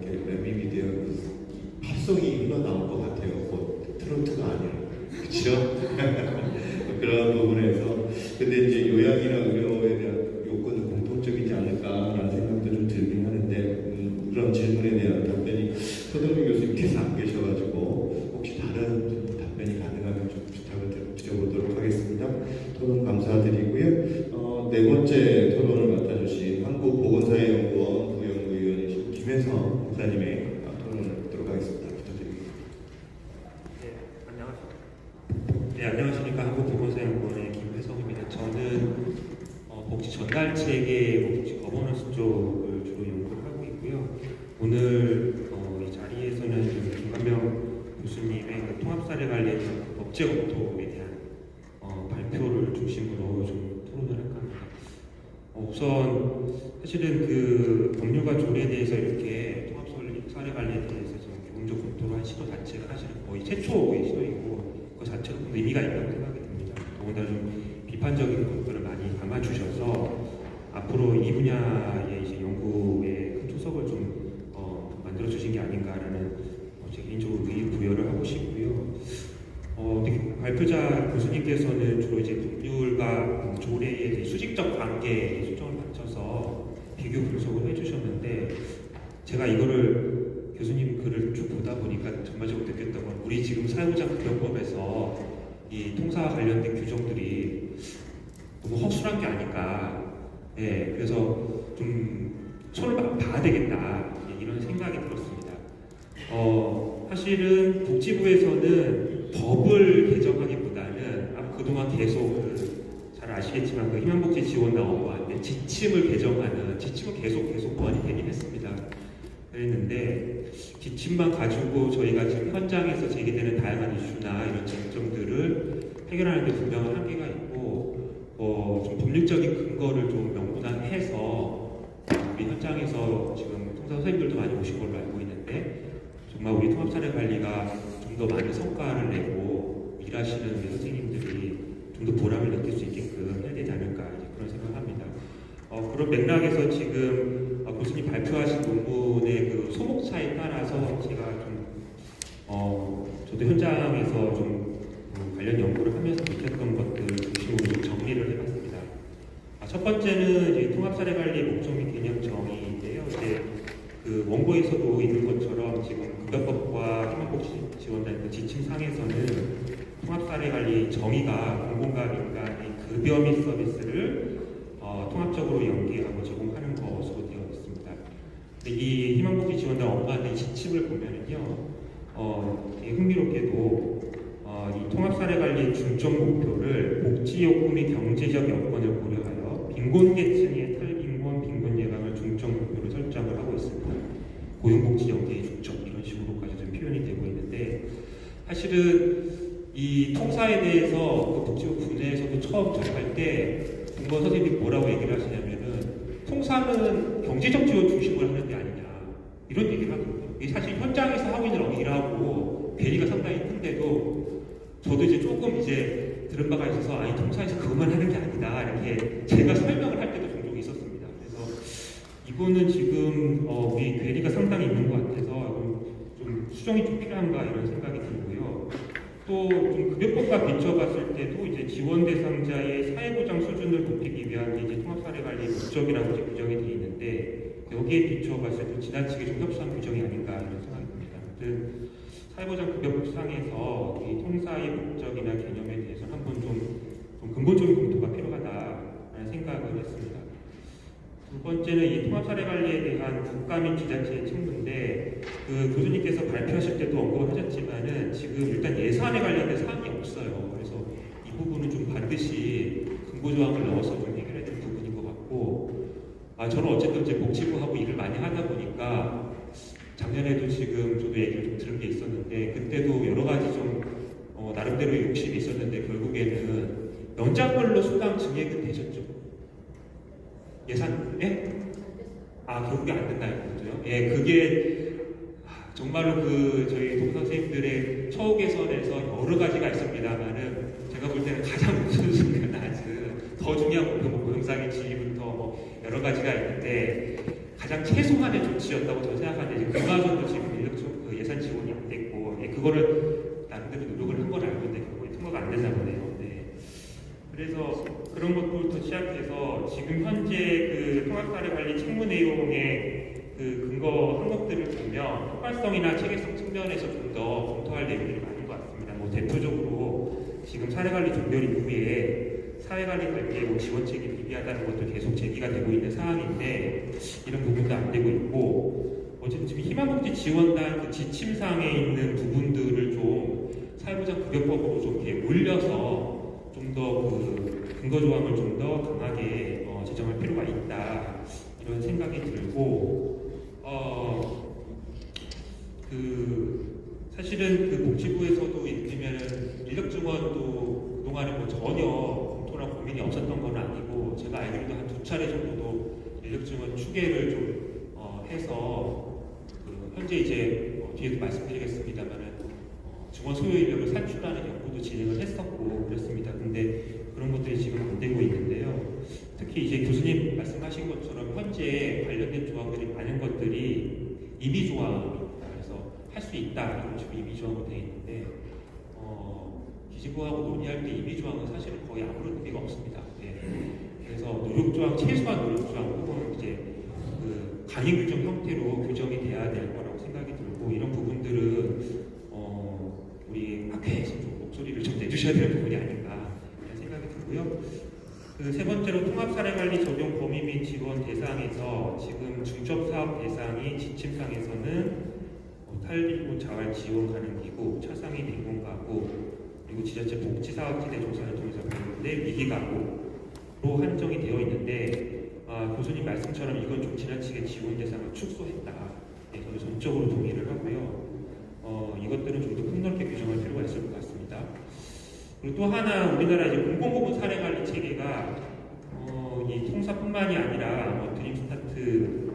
이렇게 레미미디어 팝송이 흘러나올 것 같아요. 트로트가 아니에요. 그렇죠? 그런 부분에서 근데 이제 요양이나 의료에 대한 요건은 공통적이지 않을까라는 생각도 좀 들긴 하는데, 그런 질문에 대한 답변이 서경민 교수님께서 안 계셔가지고 혹시 다른 답변이 가능하면 좀 부탁을 드려보도록 하겠습니다. 토론 감사드리고요. 네 번째 토론을 맡아주신 한국보건사회연구원 부연구위원이신 김혜성 목사님의 토론을 듣도록 하겠습니다. 부탁드립니다. 네, 안녕하십니까. 한국보건사연구원의 김혜성입니다. 저는 복지 전달 체계, 복지 거버넌스 쪽을 주로 연구를 하고 있고요. 오늘 이 자리에서는 김관병 교수님의 통합사례 관리에 대한 법제 검토에 대한 발표를 중심으로 좀 토론을 할까 합니다. 우선 사실은 그 법률과 조례에 대해서 이렇게 통합사례 관리에 대해서 좀 기본적 검토를 한 시도 자체가 사실은 거의 최초의 시도이고, 그 자체로 의미가 있다고 생각이 듭니다. 더군다나 좀 비판적인 것들을 많이 담아주셔서 앞으로 이 분야의 이제 연구에 큰 초석을 좀 만들어 주신 게 아닌가라는 제 개인적으로 의의 부여를 하고 싶고요. 발표자 교수님께서는 주로 이제 법률과 조례의 수직적 관계에 초점을 맞춰서 비교 분석을 해주셨는데, 제가 이거를 교수님 글을 쭉 보다 보니까 전반적으로 느꼈던 건, 우리 지금 사용자 급여법에서 이 통사와 관련된 규정들이 너무 허술한 게 아닐까. 예, 그래서 좀 손을 봐야 되겠다 이런 생각이 들었습니다. 사실은 복지부에서는 법을 개정하기보다는 그동안 계속 잘 아시겠지만 희망복지 지원단 업무한테 지침을 개정하는 지침을 계속 번이 되긴 했습니다. 그랬는데 지침만 가지고 저희가 지금 현장에서 제기되는 다양한 이슈나 이런 쟁점들을 해결하는 데 분명한 한계가 있고 좀 법률적인 근거를 좀 명분화해서 우리 현장에서 지금 통사 선생님들도 많이 오신 걸로 알고 있는데 정말 우리 통합사례관리가 좀 더 많은 성과를 내고 일하시는 우리 선생님들이 좀 더 보람을 느낄 수 있게끔 해야 되지 않을까 그런 생각을 합니다. 그런 맥락에서 지금 교수님 발표하신 논문의 그 소목차에 따라서 제가 저도 현장에서 좀 관련 연구를 하면서 느꼈던 것들 중심으로 좀 정리를 해봤습니다. 첫 번째는 이제 통합사례관리 목적 및 개념 정의인데요. 이제 그 원고에서도 있는 것처럼 지금 급여법과 희망복지지원단 그 지침상에서는 통합사례관리 정의가 공공과 민간의 급여 및 서비스를 통합적으로 연계하고 제공하는 것으로 되어 있습니다. 근데 이 희망복지지원단 업무하는 지침을 보면은요, 되게 흥미롭게도 이 통합사례관리의 중점 목표를 복지욕구 및 경제적 여건을 고려하여 빈곤계층의 탈빈곤, 빈곤 예방을 중점 목표로 설정을 하고 있습니다. 고용복지 연계의 중점 이런 식으로까지 좀 표현이 되고 있는데 사실은 이 통사에 대해서 그 복지부 분야에서도 처음 접할 때 공무원 선생님이 뭐라고 얘기를 하시냐면은 통사는 경제적 지원 중심으로 하는 게 아니냐 이런 얘기를 하거든요. 사실 현장에서 하고 있는 일하고 괴리가 상당히 큰데도 저도 이제 조금 이제 들은 바가 있어서 아니 통사에서 그것만 하는 게 아니다 이렇게 제가 설명을 할 때도 종종 있었습니다. 그래서 이거는 지금 우리 괴리가 상당히 있는 것 같아서 좀 수정이 좀 필요한가 이런 생각이 들고요. 또 좀 급여법과 비춰봤을 때도 이제 지원 대상자의 사회보장 수준을 높이기 위한 게 이제 통합사례관리 목적이라고 이제 규정이 되어 있는데 여기에 비춰봤을 때 지나치게 좀 협소한 규정이 아닌가 이런 생각이 듭니다. 아무튼 사회보장 급여법상에서 이 통사의 목적이나 개념에 대해서 한번 좀 근본적인 검토가 필요하다라는 생각을 했습니다. 두 번째는 이 통합사례관리에 대한 국가 및 지자체의 책무인데 그 교수님께서 발표하실 때도 언급을 하셨지만은 지금 일단 예산에 관련된 사항이 없어요. 그래서 이 부분은 좀 반드시 근거조항을 넣어서 좀 해결해야 될 부분인 것 같고 저는 어쨌든 이제 복지부하고 일을 많이 하다 보니까 작년에도 지금 저도 얘기를 좀 들은 게 있었는데 그때도 여러 가지 좀 나름대로 욕심이 있었는데 결국에는 연장별로 수당 증액은 되셨죠? 예산? 예? 결국에 안 된다는 거죠. 예, 그게 정말로 저희 동사 선생님들의 처우 개선에서 여러 가지가 있습니다만은 제가 볼 때는 가장 우선순위가 더 중요한 건 고용상의 지위부터 여러 가지가 있는데 가장 최소한의 조치였다고 저는 생각하는데 그마저도 지금 인력적 예산 지원이 안 됐고 그거를 나름대로 노력을 한 건 알고 있는데 결국에 통과가 안 됐나 보네요. 네. 그래서 그런 것부터 시작해서 지금 현재 통합사례관리 책무 내용의 근거 항목들을 보면 효과성이나 체계성 측면에서 좀 더 검토할 내용들이 많은 것 같습니다. 대표적으로 지금 사례관리 종결 이후에 사회관리 관계 지원 책임 미비하다는 것도 계속 제기가 되고 있는 상황인데 이런 부분도 안 되고 있고 어쨌든 지금 희망복지 지원단 지침상에 있는 부분들을 좀 사회보장급여법으로 좀 이렇게 올려서 좀 더 근거조항을 좀 더 강하게 제정할 필요가 있다 이런 생각이 들고 사실은 복지부에서도 이를테면은 인력 증원도 그동안에 전혀 검토나 고민이 없었던 건 아니고 제가 알기로도 한 2차례 정도도 인력 증원 추계를 좀 해서 현재 이제 뒤에도 말씀드리겠습니다만은 증원 소요 인력을 산출하는 연구도 진행을 했었고 그랬습니다. 근데 그런 것들이 지금 안 되고 있는데요. 특히 이제 교수님 말씀하신 것처럼 현재 관련된 조항들이 많은 것들이 임의 조항입니다. 그래서 할 수 있다 이런 식으로 임의 조항으로 되어 있는데 기지부하고 논의할 때 임의 조항은 사실은 거의 아무런 의미가 없습니다. 네. 그래서 노력 조항 최소한 노력 조항 혹은 이제 강의 규정 형태로 규정이 돼야 될 거라고 생각이 들고 이런 부분들은 우리 학회에서 좀 목소리를 좀 내주셔야 되는 부분이 아닌가 이런 생각이 들고요. 그 세 번째로 통합사례관리 적용 범위 및 지원 대상에서 지금 중첩사업 대상이 지침상에서는 탈일본 자활지원 가능기구, 차상위 대공가구, 그리고 지자체 복지사업지대 조사를 통해서 보는데 위기가구로 한정이 되어 있는데 교수님 말씀처럼 이건 좀 지나치게 지원 대상을 축소했다. 네, 저도 전적으로 동의를 하고요. 이것들은 좀 더 폭넓게 규정할 필요가 있을 것 같습니다. 그리고 또 하나 우리나라 이제 공공부문 사례관리 체계가 이 통사뿐만이 아니라 드림스타트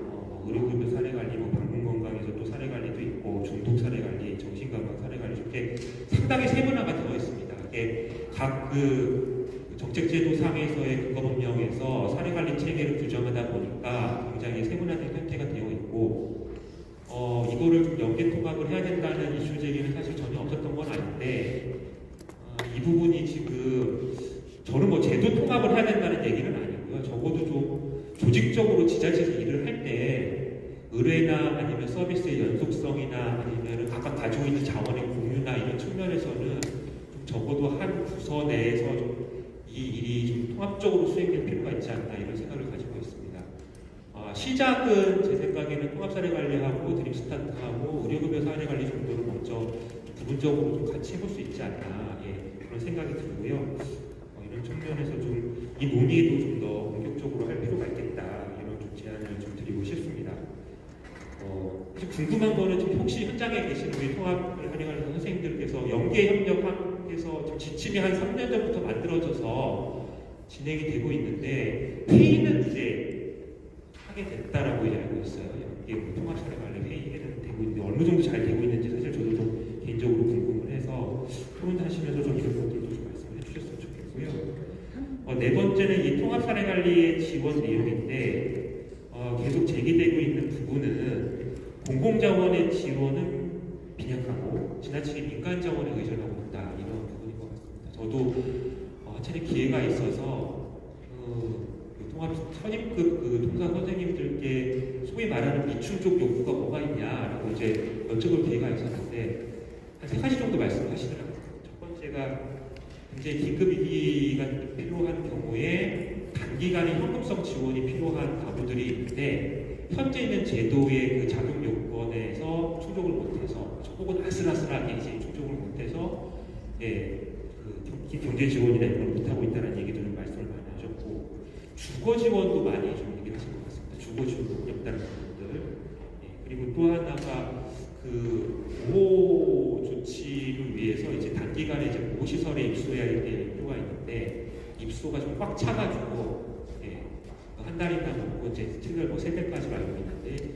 의료급여 사례관리, 방문건강에서 또 사례관리도 있고 중독 사례관리, 정신건강 사례관리 이렇게 상당히 세분화가 되어 있습니다. 이게 각 정책제도상에서의 근거법령에서 사례관리 체계를 규정하다 보니까 굉장히 세분화된 형태가 되어 있고 이거를 좀 연계 통합을 해야 된다는 이슈 제기는 사실 전혀 없었던 건 아닌데 이 부분이 지금 저는 뭐 제도 통합을 해야 된다는 얘기는 아니고요. 적어도 좀 조직적으로 지자체에서 일을 할 때 의뢰나 아니면 서비스의 연속성이나 아니면 각각 가지고 있는 자원의 공유나 이런 측면에서는 좀 적어도 한 부서 내에서 좀 이 일이 좀 통합적으로 수행될 필요가 있지 않나 이런 생각을 가지고 있습니다. 시작은 제 생각에는 통합사례관리하고 드림스타트하고 의료급여 사례관리 정도를 먼저 부분적으로 좀 같이 해볼 수 있지 않나 그런 생각이 들고요. 이런 측면에서 좀 이 논의도 좀 더 본격적으로 할 필요가 있겠다 이런 좀 제안을 좀 드리고 싶습니다. 궁금한 거는 지금 혹시 현장에 계시는 우리 통합을 활용하는 선생님들께서 연계협력해서 좀 지침이 한 3년 전부터 만들어져서 진행이 되고 있는데 회의는 이제 하게 됐다라고 알고 있어요. 이게 통합사례관리 회의는 되고 있는데 어느 정도 잘 되고 있는지 사실 저도 좀 개인적으로 궁금을 해서 토론하시면서 좀 이런 것들도 좀 말씀해 주셨으면 좋겠고요. 네 번째는 이 통합사례관리의 지원 내용인데 계속 제기되고 있는 부분은 공공자원의 지원은 빈약하고 지나치게 민간자원에 의존하고 있다 이런 부분인 것 같습니다. 저도 차례 기회가 있어서 통합 선임급 통사 선생님들께 소위 말하는 비충족 요구가 뭐가 있냐라고 이제 여쭤볼 기회가 있었는데 한 3가지 정도 말씀하시더라고요. 첫 번째가 굉장히 긴급위기가 필요한 경우에 단기간에 현금성 지원이 필요한 가구들이 있는데 현재 있는 제도의 그 작용 요건에서 충족을 못해서 혹은 아슬아슬하게 이제 충족을 못해서 경제 지원이나 이런 걸 못하고 있다는 얘기들을 말씀을 많이 하셨고 주거 지원도 많이 좀 얘기를 하신 것 같습니다. 주거 지원도 없다는 부분들 그리고 또 하나가 그 보호 조치를 위해서 이제 단기간에 이제 보호 시설에 입소해야 될 필요가 있는데 입소가 좀 꽉 차가지고 한 달이나 먹고 이제 7개월 뭐 3달까지 알고 있는데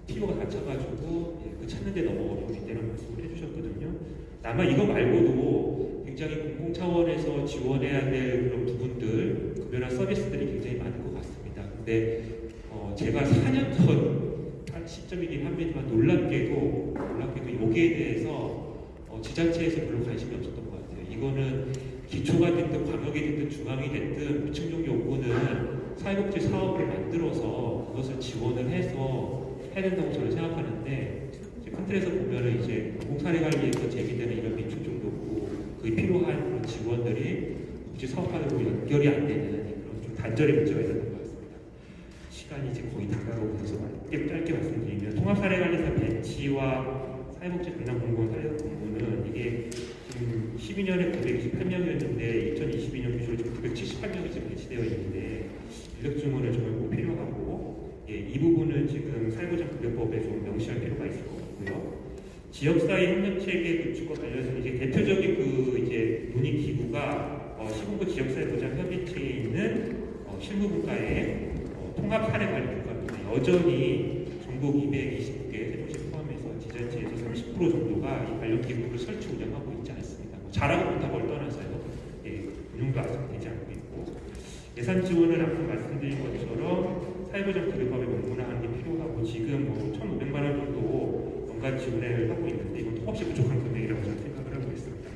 필요가 다 차가지고 그 찾는데 너무 어려움이 있다는 말씀을 해주셨거든요. 아마 이거 말고도 굉장히 공공 차원에서 지원해야 될 그런 부분들 급여나 서비스들이 굉장히 많은 것 같습니다. 근데 제가 4년 전 시점이긴 합니다만 놀랍게도 여기에 대해서 지자체에서 별로 관심이 없었던 것 같아요. 이거는 기초가 됐든 광역이 됐든 중앙이 됐든 비충족 요구는 사회복지 사업을 만들어서 그것을 지원을 해서 해야 된다고 저는 생각하는데 큰 틀에서 보면은 이제 공사례관리에서 제기되는 이런 비충족 요구 그에 필요한 그런 지원들이 복지 사업화로 연결이 안 되는 그런 좀 단절의 문제가 있었던 것 같습니다. 시간이 이제 거의 다가오고 있어서 짧게 말씀드리면 통합사례관리사 배치와 사회복지 담당 공무원 사례 공무는 이게 지금 12년에 928명이었는데 2022년 기준으로 지금 978명이 지금 배치되어 있는데 인력 증원을 정말 꼭 필요하고 이 부분은 지금 사회보장급여법에 좀 명시할 필요가 있을 것 같고요. 지역사회 협력체계 구축과 관련해서 이제 대표적인 그 이제 논의 기구가 시군구 지역사회보장협의체에 있는 실무분과의 통합사례관리국가입니다. 여전히 전국 220개 세종시 포함해서 지자체에서 30% 정도가 이 관련 기구를 설치 운영하고 있지 않습니다. 잘하고 못하고를 떠나서요. 운영도 아직 되지 않고 있고 예산 지원은 앞서 말씀드린 것처럼 사회보장급여법에 명문화하는 게 필요하고 지금 1,500만 원 정도 연간 지원을 하고 있는데 이건 턱없이 부족한 금액이라고 저는 생각을 하고 있습니다.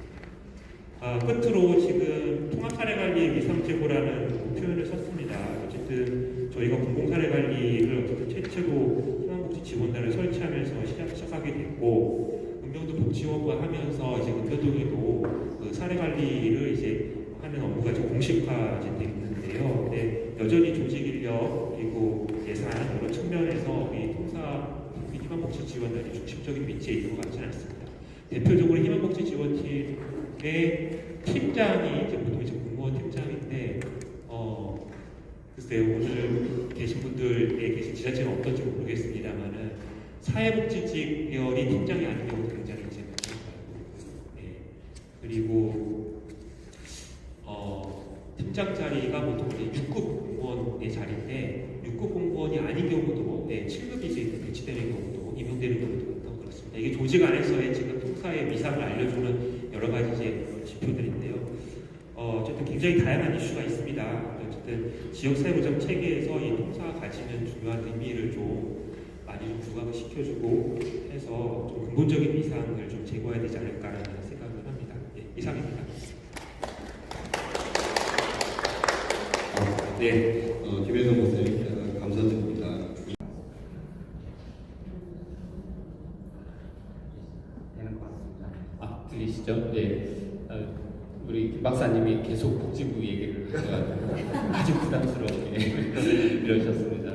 끝으로 지금 통합사례관리의 위상제고라는 표현을 썼습니다. 어쨌든 저희가 공공사례관리를 어쨌든 최초로 희망복지지원단을 설치하면서 시작하게 됐고 읍면도 복지원과 하면서 이제 읍면동에도 그 사례관리를 이제 한 하는 업무가 좀 공식화되어 있는데요. 근데 여전히 조직 인력 그리고 예산 이런 측면에서 우리 통사 희망복지 지원단이 중심적인 위치에 있는 것 같지는 않습니다. 대표적으로 희망복지 지원팀의 팀장이 이제 보통 이제 공무원 팀장인데 글쎄요 오늘 계신 분들에 계신 지자체는 어떤지 모르겠습니다만은 사회복지직 계열이 팀장이 아닌 경우도 굉장히 이제 많아요. 네. 그리고 팀장 자리가 보통 이제 6급 공무원의 자리인데 6급 공무원이 아닌 경우도 7급이 이제 배치되는 경우도 임용되는 경우도 있다고 그렇습니다. 이게 조직 안에서의 지금 통사의 위상을 알려주는 여러 가지 이제 지표들인데요. 어쨌든 굉장히 다양한 이슈가 있습니다. 어쨌든 지역사회보장 체계에서 이 통사가 가지는 중요한 의미를 좀 많이 좀 부각을 시켜주고 해서 좀 근본적인 위상을 좀 제고해야 되지 않을까라는 생각을 합니다. 네, 이상입니다. 네, 김혜성 목사님 감사드립니다. 되는 것 같습니다. 들리시죠? 네. 우리 김 박사님이 계속 복지부 얘기를 하셔가지고 아주 부담스럽게 이러셨습니다.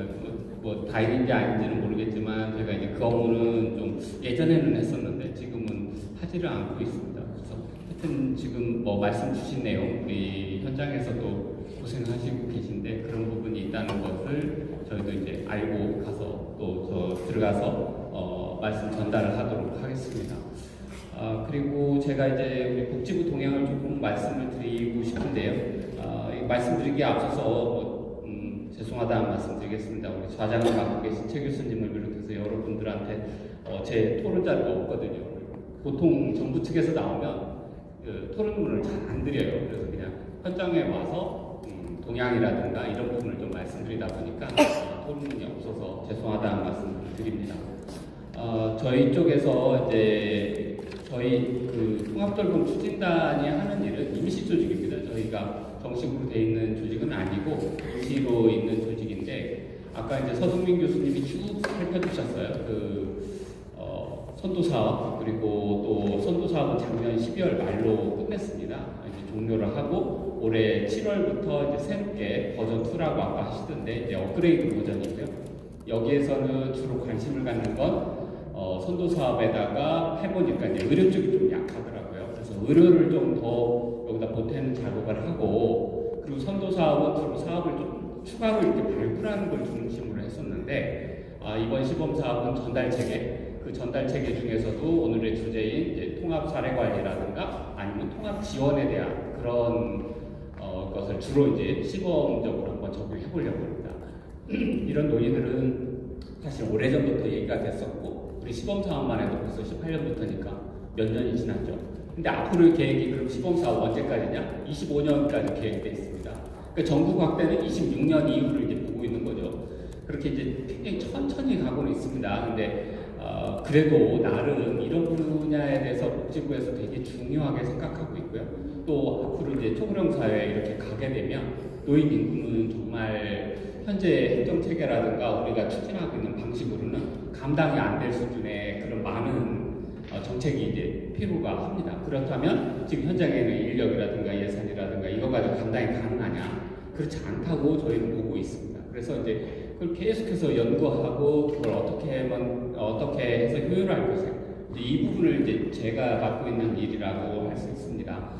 뭐 다행인지 아닌지는 모르겠지만 제가 이제 그 업무는 좀 예전에는 했었는데 지금은 하지를 않고 있습니다. 그래서 하여튼 지금 뭐 말씀 주신 내용 우리 현장에서도 고생하시고 계신데 그런 부분이 있다는 것을 저희도 이제 알고 가서 또 저 들어가서 말씀 전달을 하도록 하겠습니다. 그리고 제가 이제 우리 복지부 동향을 조금 말씀을 드리고 싶은데요. 말씀드리기에 앞서서 죄송하다는 말씀드리겠습니다. 우리 좌장을 맡고 계신 최 교수님을 비롯해서 여러분들한테 제 토론 자료가 없거든요. 보통 정부 측에서 나오면 토론문을 잘 안 드려요. 그래서 그냥 현장에 와서 동향이라든가 이런 부분을 좀 말씀드리다 보니까 토론문이 없어서 죄송하다는 말씀을 드립니다. 저희 쪽에서 이제 저희 그 통합돌봄 추진단이 하는 일은 임시 조직입니다. 저희가 정식으로 돼 있는 조직은 아니고 임시로 있는 조직인데 아까 이제 서승민 교수님이 쭉 살펴주셨어요. 선도 사업 그리고 또 선도 사업은 작년 12월 말로 끝냈습니다. 이제 종료를 하고 올해 7월부터 이제 새롭게 버전 2라고 아까 하시던데 이제 업그레이드 버전이고요. 여기에서는 주로 관심을 갖는 건 선도 사업에다가 해보니까 이제 의료 쪽이 좀 약하더라고요. 그래서 의료를 좀 더 여기다 보태는 작업을 하고 그리고 선도 사업은 주로 사업을 좀 추가로 이렇게 발굴하는 걸 중심으로 했었는데 이번 시범 사업은 전달 체계 그 전달 체계 중에서도 오늘의 주제인 이제 통합 사례 관리라든가 아니면 통합 지원에 대한 그런 것을 주로 이제 시범적으로 한번 적용해 보려고 합니다. 이런 논의들은 사실 오래전부터 얘기가 됐었고 우리 시범 사업만 해도 벌써 18년부터니까 몇 년이 지났죠. 근데 앞으로의 계획이 그럼 시범 사업 언제까지냐? 25년까지 계획되어 있습니다. 그러니까 전국 확대는 26년 이후를 이제 보고 있는 거죠. 그렇게 이제 굉장히 천천히 가고는 있습니다. 근데 그래도 나름 이런 분야에 대해서 복지부에서 되게 중요하게 생각하고 있고요. 또 앞으로 이제 초고령 사회에 이렇게 가게 되면 노인 인구는 정말 현재 행정 체계라든가 우리가 추진하고 있는 방식으로는 감당이 안 될 수준의 그런 많은 정책이 이제 필요가 합니다. 그렇다면 지금 현장에는 인력이라든가 예산이라든가 이거 가지고 감당이 가능하냐? 그렇지 않다고 저희는 보고 있습니다. 그래서 이제 그걸 계속해서 연구하고 그걸 어떻게 해서 효율화할 것인가 이 부분을 이제 제가 맡고 있는 일이라고 할 수 있습니다.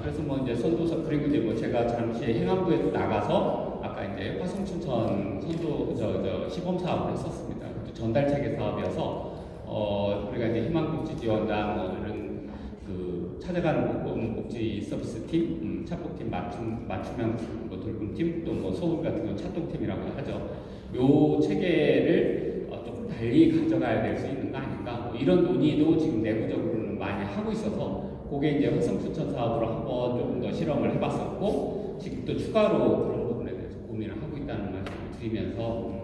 그래서 뭐 이제 선도사 그리고 이제 뭐 제가 잠시 행안부에도 나가서 아까 이제 화성춘천 선도 시범 사업을 했었습니다. 전달 체계 사업이어서 우리가 이제 희망복지 지원단 뭐 이런 그 찾아가는 복지 서비스 팀, 착복팀, 맞춤형 뭐 돌봄팀, 또 뭐 서울 같은 건 차동팀이라고 하죠. 요 체계를 조금 달리 가져가야 될 수 있는 거 아닌가? 뭐 이런 논의도 지금 내부적으로는 많이 하고 있어서 그게 이제 화성춘천 사업으로 한번 조금 더 실험을 해봤었고 지금 또 추가로 그런 부분에 대해서 고민을 하고 있다는 말씀을 드리면서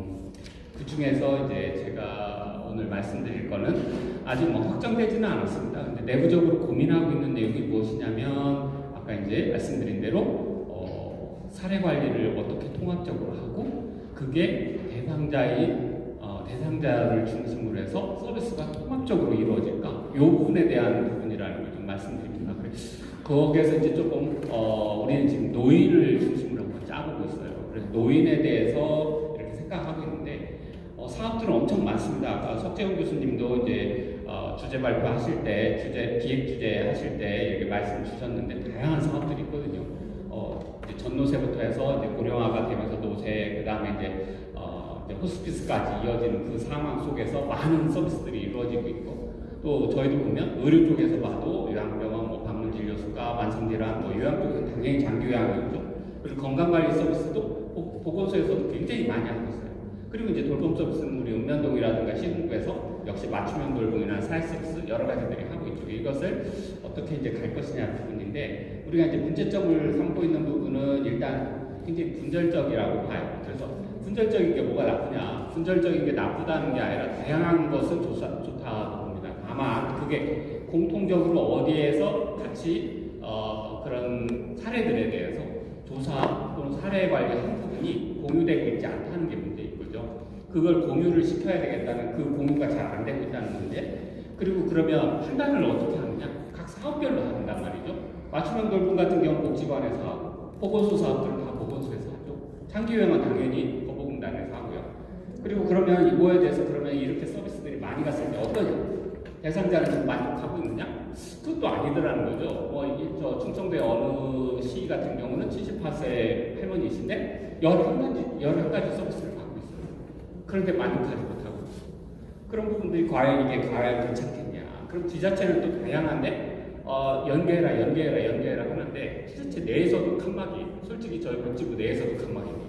그 중에서 이제 제가 오늘 말씀드릴 거는 아직 뭐 확정되지는 않았습니다. 근데 내부적으로 고민하고 있는 내용이 무엇이냐면 아까 이제 말씀드린 대로 사례 관리를 어떻게 통합적으로 하고 그게 대상자를 중심으로 해서 서비스가 통합적으로 이루어질까? 이 부분에 대한 부분이라는 걸 좀 말씀드립니다. 거기에서 이제 조금 우리는 지금 노인을 중심으로 한번 짜보고 있어요. 그래서 노인에 대해서 이렇게 생각하고 있는데 사업들은 엄청 많습니다. 아까 석재훈 교수님도 이제 주제 발표하실 때 기획 주제 하실 때 이렇게 말씀 주셨는데 다양한 사업들이 있거든요. 이제 전노세부터 해서 이제 고령화가 되면서 노세, 그 다음에 이제 호스피스까지 이어지는 그 상황 속에서 많은 서비스들이 이루어지고 있고, 또 저희도 보면 의료 쪽에서 봐도 요양병원, 뭐 방문진료소가, 만성질환, 뭐 요양 쪽에서 당연히 장기요양이죠. 그리고 건강관리 서비스도 보건소에서도 굉장히 많이 하고 있어요. 그리고 이제 돌봄 서비스는 우리 읍면동이라든가 시군구에서 역시 맞춤형 돌봄이나 사회서비스 여러 가지들이 하고 있죠. 이것을 어떻게 이제 갈 것이냐 부분인데, 우리가 이제 문제점을 삼고 있는 부분은 일단 굉장히 분절적이라고 봐요. 그래서 분절적인 게 뭐가 나쁘냐? 분절적인 게 나쁘다는 게 아니라 다양한 것은 좋다고 봅니다. 다만 그게 공통적으로 어디에서 같이 그런 사례들에 대해서 조사 또는 사례 관리한 부분이 공유되고 있지 않다는 게 문제인 거죠. 그걸 공유를 시켜야 되겠다는, 그 공유가 잘 안 되고 있다는 문제. 그리고 그러면 판단을 어떻게 하느냐? 각 사업별로 한단 말이죠. 맞춤형 돌봄 같은 경우는 복지관에서 하고, 보건소 사업들은 다 보건소에서 하죠. 장기요양은 당연히 거보공단에서 하고요. 그리고 그러면 이거에 대해서 그러면 이렇게 서비스들이 많이 갔을 때 어떠냐? 대상자는 좀 만족하고 있느냐? 그것도 아니더라는 거죠. 저 충청도의 어느 시 같은 경우는 78세 할머니이신데 11가지 서비스를 받고 있어요. 그런데 만족하지 못하고 있어요. 그런 부분들이 과연 괜찮겠냐? 그럼 지자체는 또 다양한데 연계해라 하는데 지자체 내에서도 칸막이, 솔직히 저희 복지부 내에서도 칸막이거든요.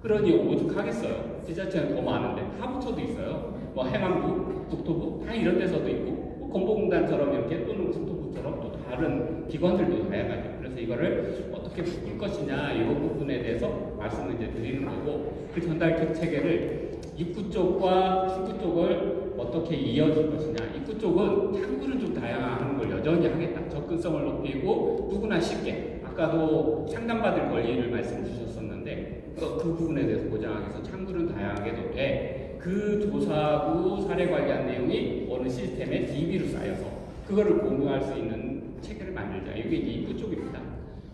그러니 오죽하겠어요. 지자체는 더 많은데 하부처도 있어요. 뭐 행안부, 국토부 다 이런 데서도 있고, 뭐 건보공단처럼 이렇게 또는 국토부처럼 또 다른 기관들도 다양하죠. 그래서 이거를 어떻게 바꿀 것이냐, 이 부분에 대해서 말씀을 이제 드리는 거고, 그 전달 체계를 입구 쪽과 출구 쪽을 어떻게 이어질 것이냐. 입구 쪽은 탐구는 좀 다양한 걸 여전히 하겠다. 접근성을 높이고 누구나 쉽게. 아까도 상담받을 권리를 말씀 주셨었는데 그 부분에 대해서 보장하기 위해서 창구는 다양하게도 돼. 그 조사하고 사례 관리한 내용이 어느 시스템에 DB로 쌓여서 그거를 공유할 수 있는 체계를 만들자. 이게 이제 입구 쪽입니다.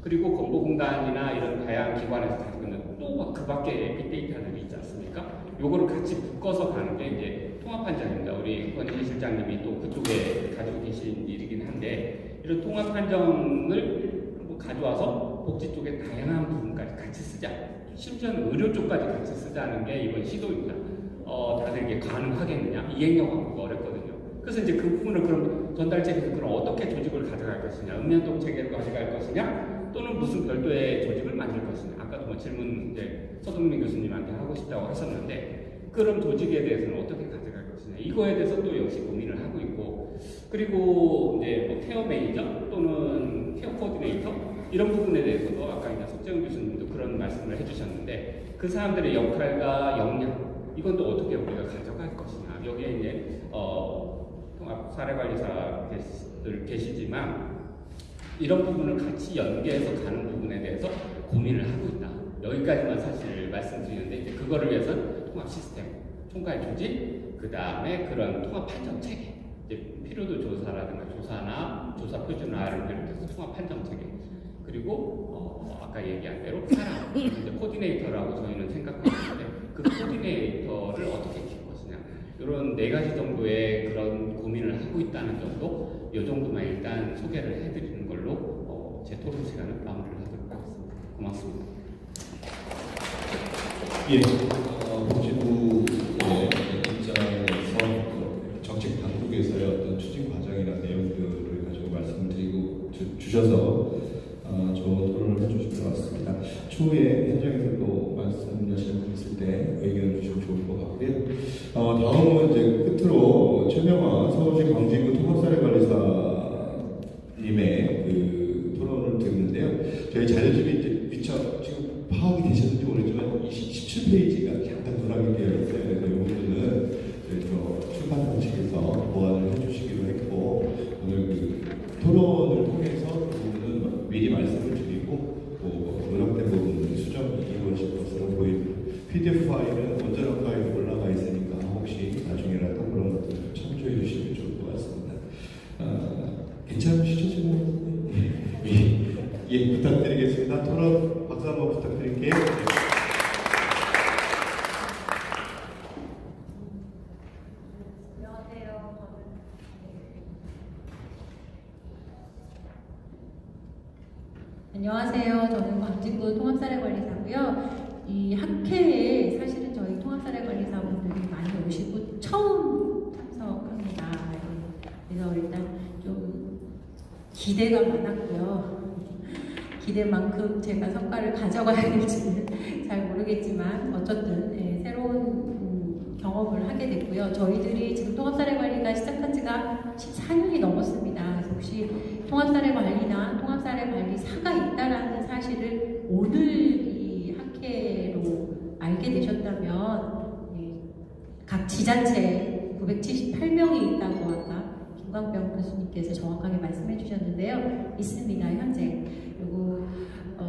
그리고 건보공단이나 이런 다양한 기관에서 가지고 있는 또 그 밖에 빅데이터들이 있지 않습니까? 요거를 같이 묶어서 가는 게 이제 통합판정입니다. 우리 권희 실장님이 또 그쪽에 가지고 계신 일이긴 한데, 이런 통합판정을 가져와서 복지 쪽에 다양한 부분까지 같이 쓰자. 심지어는 의료 쪽까지 같이 쓰자는 게 이번 시도입니다. 다들 이게 가능하겠느냐? 이행력 확보가 어렵거든요. 그래서 이제 그 부분을 그럼 전달 체계에서 그럼 어떻게 조직을 가져갈 것이냐? 읍면동 체계를 가져갈 것이냐? 또는 무슨 별도의 조직을 만들 것이냐? 아까도 뭐 질문 이제 서동민 교수님한테 하고 싶다고 하셨는데, 그런 조직에 대해서는 어떻게 가져갈 것이냐? 이거에 대해서 또 역시 고민을 하고 있고, 그리고 이제 뭐 케어 매니저 또는 케어 코디네이터 이런 부분에 대해서도 아까 이제 석재훈 교수님도 그런 말씀을 해주셨는데, 그 사람들의 역할과 역량 이건 또 어떻게 우리가 가져갈 것이냐. 여기에 이제 통합 사례관리사들 계시지만 이런 부분을 같이 연계해서 가는 부분에 대해서 고민을 하고 있다. 여기까지만 사실 말씀드리는데, 이제 그거를 위해서는 통합 시스템, 총괄 조직, 그 다음에 그런 통합 판정 체계, 이제 피로도 조사라든가 조사나 조사 표준화를 비롯해서 통합 판정 체계, 그리고 아까 얘기한 대로 사람, 이제 코디네이터라고 저희는 생각하고 있는데, 그 코디네이터를 어떻게 키울 것이냐, 이런 4가지 정도의 그런 고민을 하고 있다는 정도, 이 정도만 일단 소개를 해드리는 걸로 제 토론 시간을 마무리를 하도록 하겠습니다. 고맙습니다. 예, 복지부의 입장에서 정책 당국에서의 어떤 추진 과정이나 내용들을 가지고 말씀을 드리고 주셔서 좋은 토론을 해주신 것 같습니다. 추후에 현장에서도 말씀하시는 분 있을 때 의견을 주시면 좋을 것 같고요. 다음은 이제 끝으로 최명화 서울시 광진구 통합사례관리사님의 그 토론을 듣는데요. 저희 자료집이 이제 미처 지금 파악이 되셨는지 모르지만 17페이지가 약간 누락이 되어 있어요. 그래서 이 부분은 출판 방식에서 보완을 해주시기로 했고, 오늘 그 토론을 통해서 그 부분은 미리 말씀을 드리고 누락된 부분은 수정이 이루어질 것으로 보입니다. PDF 파일은 원자력 파일에 올라가 있으니까 혹시 나중에라도 그런 것들을 참조해 주시면 좋을 것 같습니다. 괜찮으시죠 지금? 예. 안녕하세요. 저는 광진구 통합사례관리사고요. 이 학회에 사실은 저희 통합사례관리사분들이 많이 오시고 처음 참석합니다. 그래서 일단 좀 기대가 많았고요. 기대만큼 제가 성과를 가져가야 될지는 잘 모르겠지만 어쨌든 새로운 경험을 하게 됐고요. 저희들이 지금 통합사례관리가 시작한 지가 14년이 넘었습니다. 그래서 혹시 통합사례관리나 통합사례관리사가 있다라는 사실을 오늘 이 학회로 알게 되셨다면 각 지자체 978명이 있다고 아까 김광병 교수님께서 정확하게 말씀해 주셨는데요. 있습니다. 현재. 그리고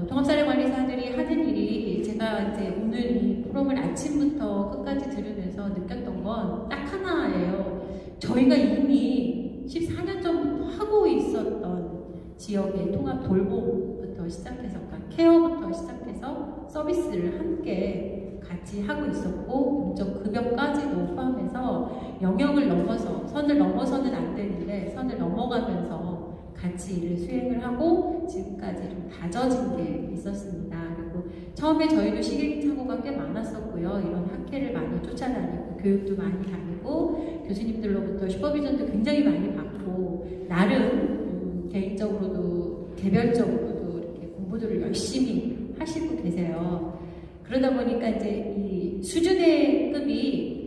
통합사례관리사들이 하는 일이 제가 이제 오늘 이 프로그램을 아침부터 끝까지 들으면서 느꼈던 건 딱 하나예요. 저희가 이미 14년 전부터 하고 있었던 지역의 통합 돌봄부터 시작해서 케어부터 시작해서 서비스를 함께 같이 하고 있었고 공적 급여까지도 포함해서 영역을 넘어서 선을 넘어서는 안 되는데 선을 넘어가면서 같이 일을 수행을 하고 지금까지 좀 다져진 게 있었습니다. 그리고 처음에 저희도 시행착오가 꽤 많았었고요. 이런 학회를 많이 쫓아다니고 교육도 많이 다니고 교수님들로부터 슈퍼비전도 굉장히 많이 받고 나름 개인적으로도 개별적으로도 이렇게 공부들을 열심히 하시고 계세요. 그러다 보니까 이제 이 수준의 급이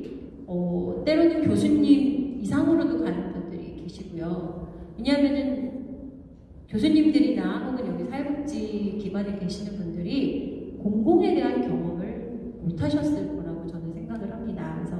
때로는 교수님 이상으로도 가는 분들이 계시고요. 왜냐하면은 교수님들이나 혹은 여기 사회복지 기관에 계시는 분들이 공공에 대한 경험을 못 하셨을 거라고 저는 생각을 합니다. 그래서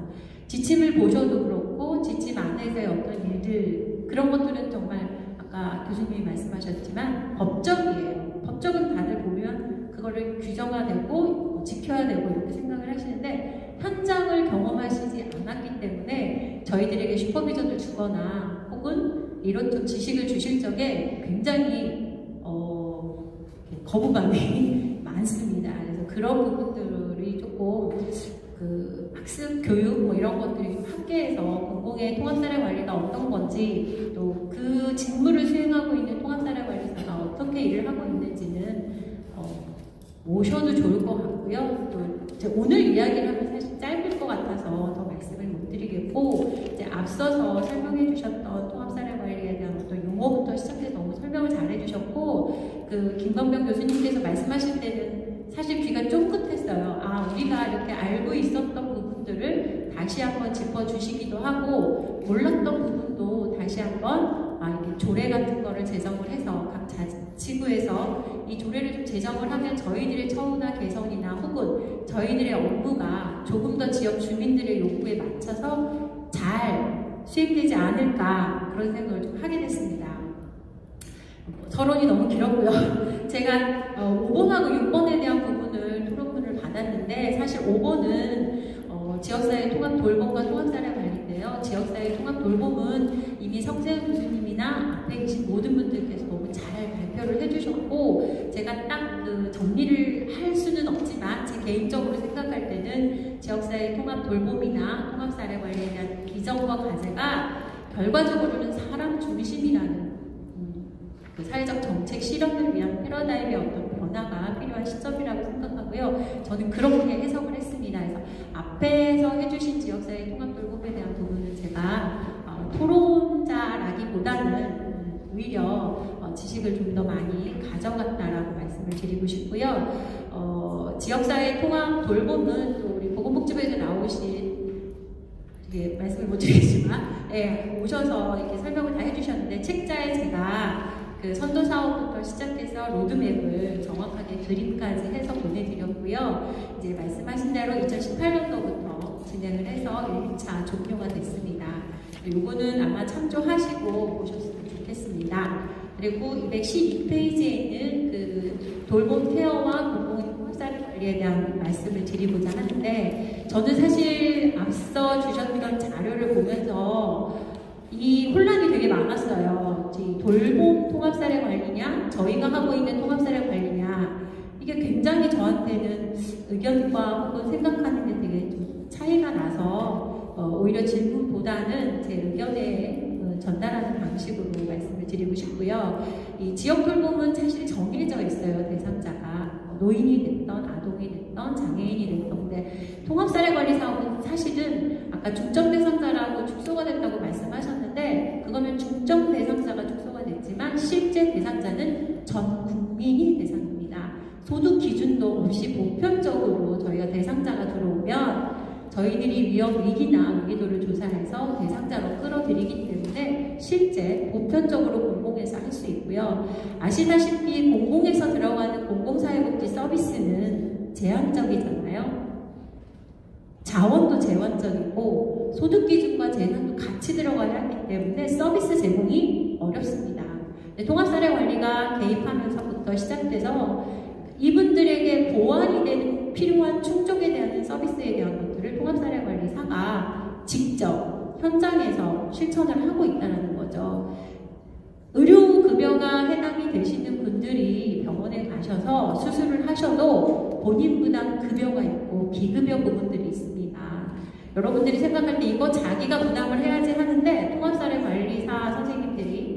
지침을 보셔도 그렇고 지침 안에서의 어떤 일들 그런 것들은 정말 아까 교수님이 말씀하셨지만 법적이에요. 법적은 다들 보면 그거를 규정화되고 지켜야 되고 이렇게 생각을 하시는데 현장을 경험하시지 않았기 때문에 저희들에게 슈퍼비전을 주거나 혹은 이런 지식을 주실 적에 굉장히 거부감이 많습니다. 그래서 그런 부분들이 조금 그 학습 교육 뭐 이런 것들이 좀 함께해서 공공의 통합사례관리가 어떤 건지 또 그 직무를 수행하고 있는 통합사례관리사가 어떻게 일을 하고 있는지는 모셔도 좋을 것 같고요. 또 오늘 이야기를 하면 사실 짧을 것 같아서 더 말씀을 못 드리겠고 이제 앞서서 설명해 주셨던 통합사례관리에 대한 어떤 용어부터 시작해서 너무 설명을 잘 해주셨고 그 김광병 교수님께서 말씀하실 때는 사실 귀가 쫑긋했어요. 아 우리가 이렇게 알고 있었던 부분들을 다시 한번 짚어주시기도 하고 몰랐던 부분도 다시 한번 이렇게 조례 같은 거를 제정을 해서 각 지구에서 이 조례를 좀 제정을 하면 저희들의 처우나 개선이나 혹은 저희들의 업무가 조금 더 지역 주민들의 요구에 맞춰서 잘 수행되지 않을까 그런 생각을 좀 하게 됐습니다. 서론이 너무 길었고요. 제가 5번하고 6번에 대한 부분을 토론문을 받았는데 사실 5번은 지역사회 통합 돌봄과 통합사례 관리인데요. 지역사회 통합 돌봄은 이미 성세훈 교수님이나 앞에 계신 모든 분들께서 너무 잘 발표를 해주셨고 제가 딱 그 정리를 할 수는 없지만 제 개인적으로 생각할 때는 지역사회 통합 돌봄이나 통합사례 관리에 대한 비전과 과제가 결과적으로는 사람 중심이라는 그 사회적 정책 실현을 위한 패러다임의 어떤 변화가 필요한 시점이라고 생각하고요. 저는 그렇게 해석을 했습니다. 그래서 앞에서 해주신 지역사회 통합 돌봄에 대한 부분은 제가 토론자라기보다는 오히려 지식을 좀 더 많이 가져갔다라고 말씀을 드리고 싶고요. 지역사회 통합 돌봄은 또 우리 보건복지부에서 나오신 말씀을 못 드리겠지만 오셔서 이렇게 설명을 다 해주셨는데 책자에 제가 그 선도 사업부터 시작해서 로드맵을 정확하게 그림까지 해서 보내드렸고요. 이제 말씀하신 대로 2018년도부터 진행을 해서 1차 종료가 됐습니다. 요거는 아마 참조하시고 보셨으면 좋겠습니다. 그리고 212페이지에 있는 그 돌봄 케어와 공공의 통합사례 관리에 대한 말씀을 드리고자 하는데 저는 사실 앞서 주셨던 자료를 보면서 이 혼란이 되게 많았어요. 돌봄 통합사례 관리냐, 저희가 하고 있는 통합사례 관리냐, 이게 굉장히 저한테는 의견과 혹은 생각하는 게 되게 좀 차이가 나서 오히려 질문보다는 제 의견에 전달하는 방식으로 말씀을 드리고 싶고요. 이 지역 돌봄은 사실 정해져 있어요. 대상자가 노인이 됐던 아동이 됐던 장애인이 됐던. 근데 통합사례관리사업은 사실은 아까 중점 대상자라고 축소가 됐다고 말씀하셨는데 그거는 중점 대상자가 축소가 됐지만 실제 대상자는 전 국민이 대상입니다. 소득 기준도 없이 보편적으로 저희가 대상자가 들어오면 저희들이 위기나 위기도를 조사해서 대상자로 끌어들이기 때문에 실제 보편적으로 공공에서 할 수 있고요. 아시다시피 공공에서 들어가는 공공사회복지 서비스는 제한적이잖아요. 자원도 제한적이고 소득 기준과 재산도 같이 들어가야 하기 때문에 서비스 제공이 어렵습니다. 통합사례관리가 개입하면서부터 시작돼서 이분들에게 보완이 되는 필요한 충족에 대한 서비스에 대한 것들을 통합사례관리사가 직접 현장에서 실천을 하고 있다는 거죠. 의료급여가 해당이 되시는 분들이 병원에 가셔서 수술을 하셔도 본인 부담 급여가 있고 비급여 부분들이 있습니다. 여러분들이 생각할 때 이거 자기가 부담을 해야지 하는데 통합사례관리사 선생님들이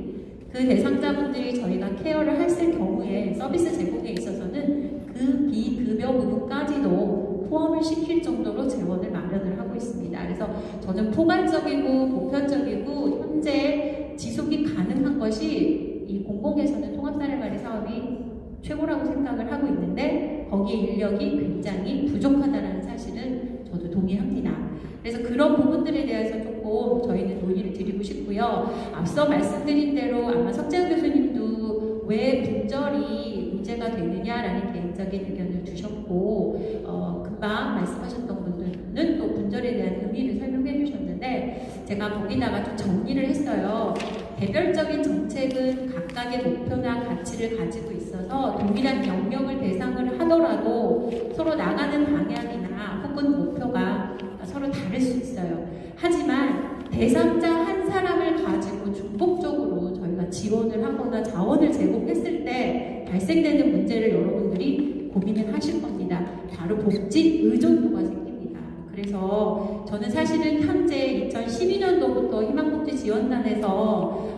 그 대상자분들이 저희가 케어를 했을 경우에 서비스 제공에 있어서는 그 비급여 부분까지도 포함을 시킬 정도로 재원을 마련을 하고 있습니다. 그래서 저는 포괄적이고 보편적이고 현재 지속이 가능한 것이 이 공공에서는 통합사례관리 사업이 최고라고 생각을 하고 있는데 거기에 인력이 굉장히 부족하다는 사실은 저도 동의합니다. 그래서 그런 부분들에 대해서 조금 저희는 논의를 드리고 싶고요. 앞서 말씀드린 대로 아마 석재현 교수님도 왜 분절이 문제가 되느냐라는 개인적인 의견을 주셨고 금방 말씀하셨던 분들은 또 분절에 대한 의미를 설명해 주셨는데 제가 거기다가 좀 정리를 했어요. 개별적인 정책은 각각의 목표나 가치를 가지고 있어서 동일한 영역을 대상을 하더라도 서로 나가는 방향이나 혹은 목표가 서로 다를 수 있어요. 하지만 대상자 한 사람을 가지고 중복적으로 저희가 지원을 하거나 자원을 제공했을 때 발생되는 문제를 여러분들이 고민을 하실 겁니다. 바로 복지 의존도가 생깁니다. 그래서 저는 사실은 현재 2012년도부터 희망복지지원단에서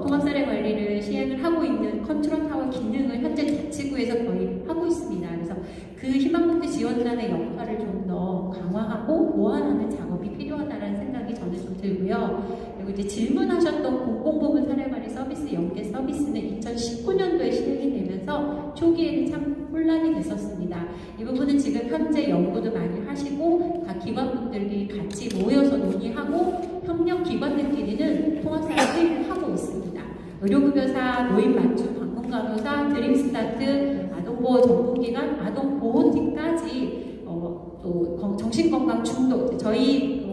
통합사례관리를 시행을 하고 있는 컨트롤타워 기능을 현재 자치구에서 거의 하고 있습니다. 그래서 그 희망복지지원단의 역할을 좀 더 강화하고 보완하는 작업이 필요하다는 생각이 저는 좀 들고요. 그리고 이제 질문하셨던 공공부문 사례관리 서비스 연계 서비스는 2019년도에 시행이 되면서 초기에는 참 혼란이 됐었습니다. 이 부분은 지금 현재 연구도 많이 하시고 각 기관분들이 같이 모여서 논의하고 협력기관들끼리는 통합사례 회의를 하고 있습니다. 의료급여사, 노인맞춤, 방문간호사, 드림스타트, 아동보호 전문기관, 아동보호팀까지 또 정신건강 중독 저희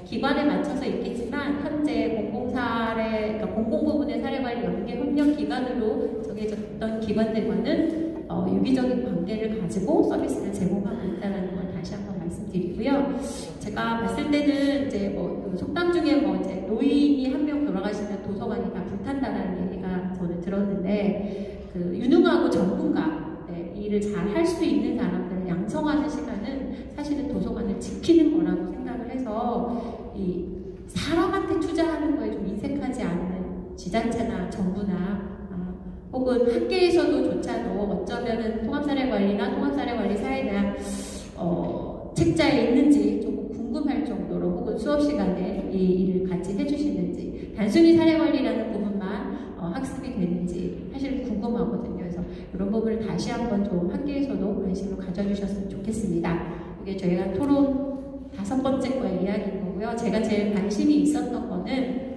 기관에 맞춰서 있겠지만 현재 그러니까 공공부문의 사례관리 연계 협력기관으로 정해졌던 기관들과는 유기적인 관계를 가지고 서비스를 제공하고 있다는 걸 다시 한번 말씀드리고요. 제가 봤을 때는 이제 속담 중에 이제 노인이 한 명 돌아가시면 도서관이 다 불탄다라는 얘기가 저는 들었는데 그 유능하고 전문가 일을 잘 할 수 있는 사람들을 양성하는 시간은 사실은 도서관을 지키는 거라고 생각을 해서 이 사람한테 투자하는 거에 좀 인색하지 않는 지자체나 정부나 혹은 학계에서도 조차도 어쩌면은 통합사례관리나 통합사례관리사에 대한 책자에 있는지 조금 궁금할 정도로 혹은 수업 시간에 이 일을 같이 해주시는지 단순히 사례관리라는 부분만 학습이 되는지 사실 궁금하거든요. 그래서 이런 부분을 다시 한번 좀 학계에서도 관심을 가져주셨으면 좋겠습니다. 이게 저희가 토론 5번째과 이야기인 거고요. 제가 제일 관심이 있었던 거는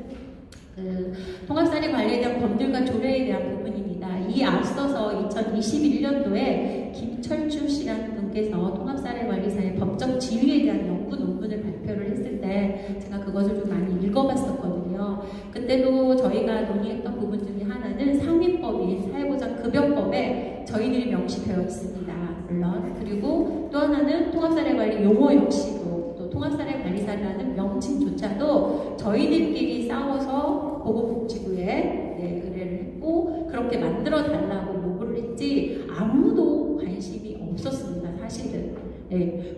통합사례 관리에 대한 법률과 조례에 대한 부분입니다. 이 앞서서 2021년도에 김철주 씨라는 분께서 통합사례관리사의 법적 지위에 대한 연구 논문을 발표를 했을 때 제가 그것을 좀 많이 읽어봤었거든요. 그때도 저희가 논의했던 부분 중에 하나는 상위법인 사회보장급여법에 저희들이 명시되어 있습니다. 물론 그리고 또 하나는 통합사례관리 용어 역시도 또 통합사례관리사라는 명칭조차도 저희들끼리 싸워서 보건복지부에 의뢰를 했고 그렇게 만들어 달라고 요구를 했지 아무도 관심이 없었습니다. 사실은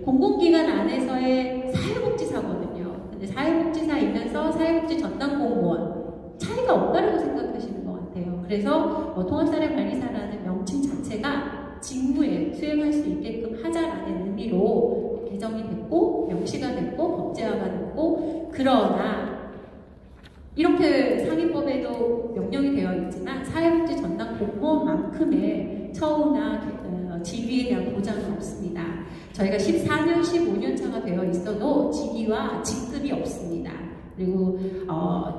공공기관 안에서의 사회복지사거든요. 근데 사회복지사이면서 사회복지 전담공무원 차이가 없다고 생각하시는 것 같아요. 그래서 통합사례관리사라는 명칭 자체가 직무에 수행할 수 있게끔 하자라는 의미로 개정이 됐고 명시가 됐고 법제화가 됐고, 그러나 이렇게 상위법에도 명령이 되어 있지만 사회복지 전담 공무원만큼의 처우나 직위에 대한 보장은 없습니다. 저희가 14년, 15년 차가 되어 있어도 직위와 직급이 없습니다. 그리고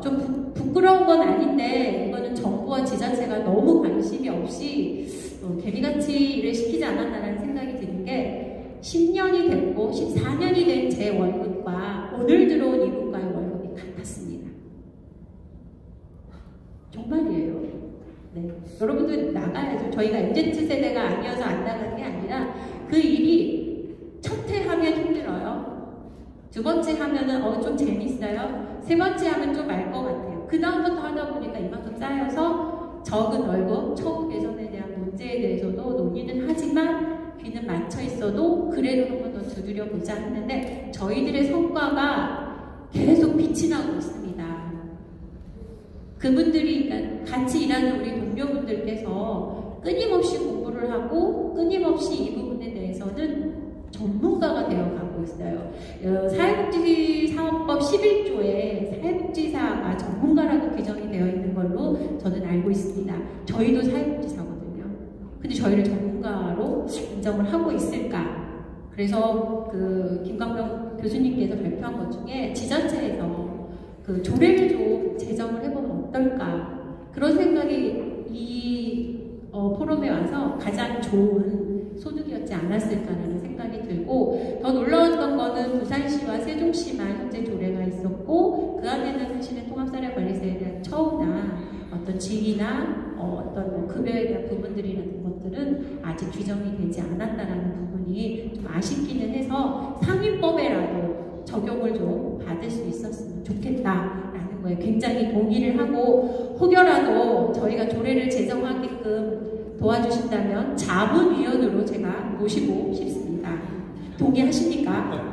좀 부끄러운 건 아닌데 이거는 정부와 지자체가 너무 관심이 없이 개미같이 일을 시키지 않았다는 생각이 드는 게 10년이 됐고 14년이 된 제 월급과 오늘 들어온 이분과의 월급이 같았습니다. 정말이에요. 네. 여러분들 나가야죠. 저희가 MZ세대가 아니어서 안 나가는 게 아니라 그 일이 첫 해 하면 힘들어요. 두 번째 하면은 좀 재밌어요. 세 번째 하면 좀 알 것 같아요. 그 다음부터 하다 보니까 이만큼 쌓여서 적은 월급, 처우 개선에 대한 문제에 대해서도 논의는 하지만 귀는 막혀 있어도 그래도 한 번 더 두드려 보자 했는데 저희들의 성과가 계속 빛이 나고 있습니다. 그분들이 같이 일하는 우리 동료분들께서 끊임없이 공부를 하고 끊임없이 이 부분에 대해서는 전문가가 되어가고 있어요. 사회복지사업법 11조에 사회복지사가 전문가라고 규정이 되어 있는 걸로 저는 알고 있습니다. 저희도 사회복지사거든요. 근데 저희를 전문가로 인정을 하고 있을까? 그래서 김광명 교수님께서 발표한 것 중에 지자체에서 조례를 좀 제정을 해보면 어떨까? 그런 생각이 이 포럼에 와서 가장 좋은 소득이었지 않았을까라는 생각이 들고, 더 놀라웠던 거는 부산시와 세종시만 현재 조례가 있었고 그 안에는 사실은 통합사례관리사에 대한 처우나 어떤 직위나 어떤 급여에 대한 부분들이라는 것들은 아직 규정이 되지 않았다라는 부분이 좀 아쉽기는 해서 상위법에라도 적용을 좀 받을 수 있었으면 좋겠다라는 거에 굉장히 동의를 하고, 혹여라도 저희가 조례를 제정하게끔 도와주신다면 자문위원으로 제가 모시고 싶습니다. 동의하십니까?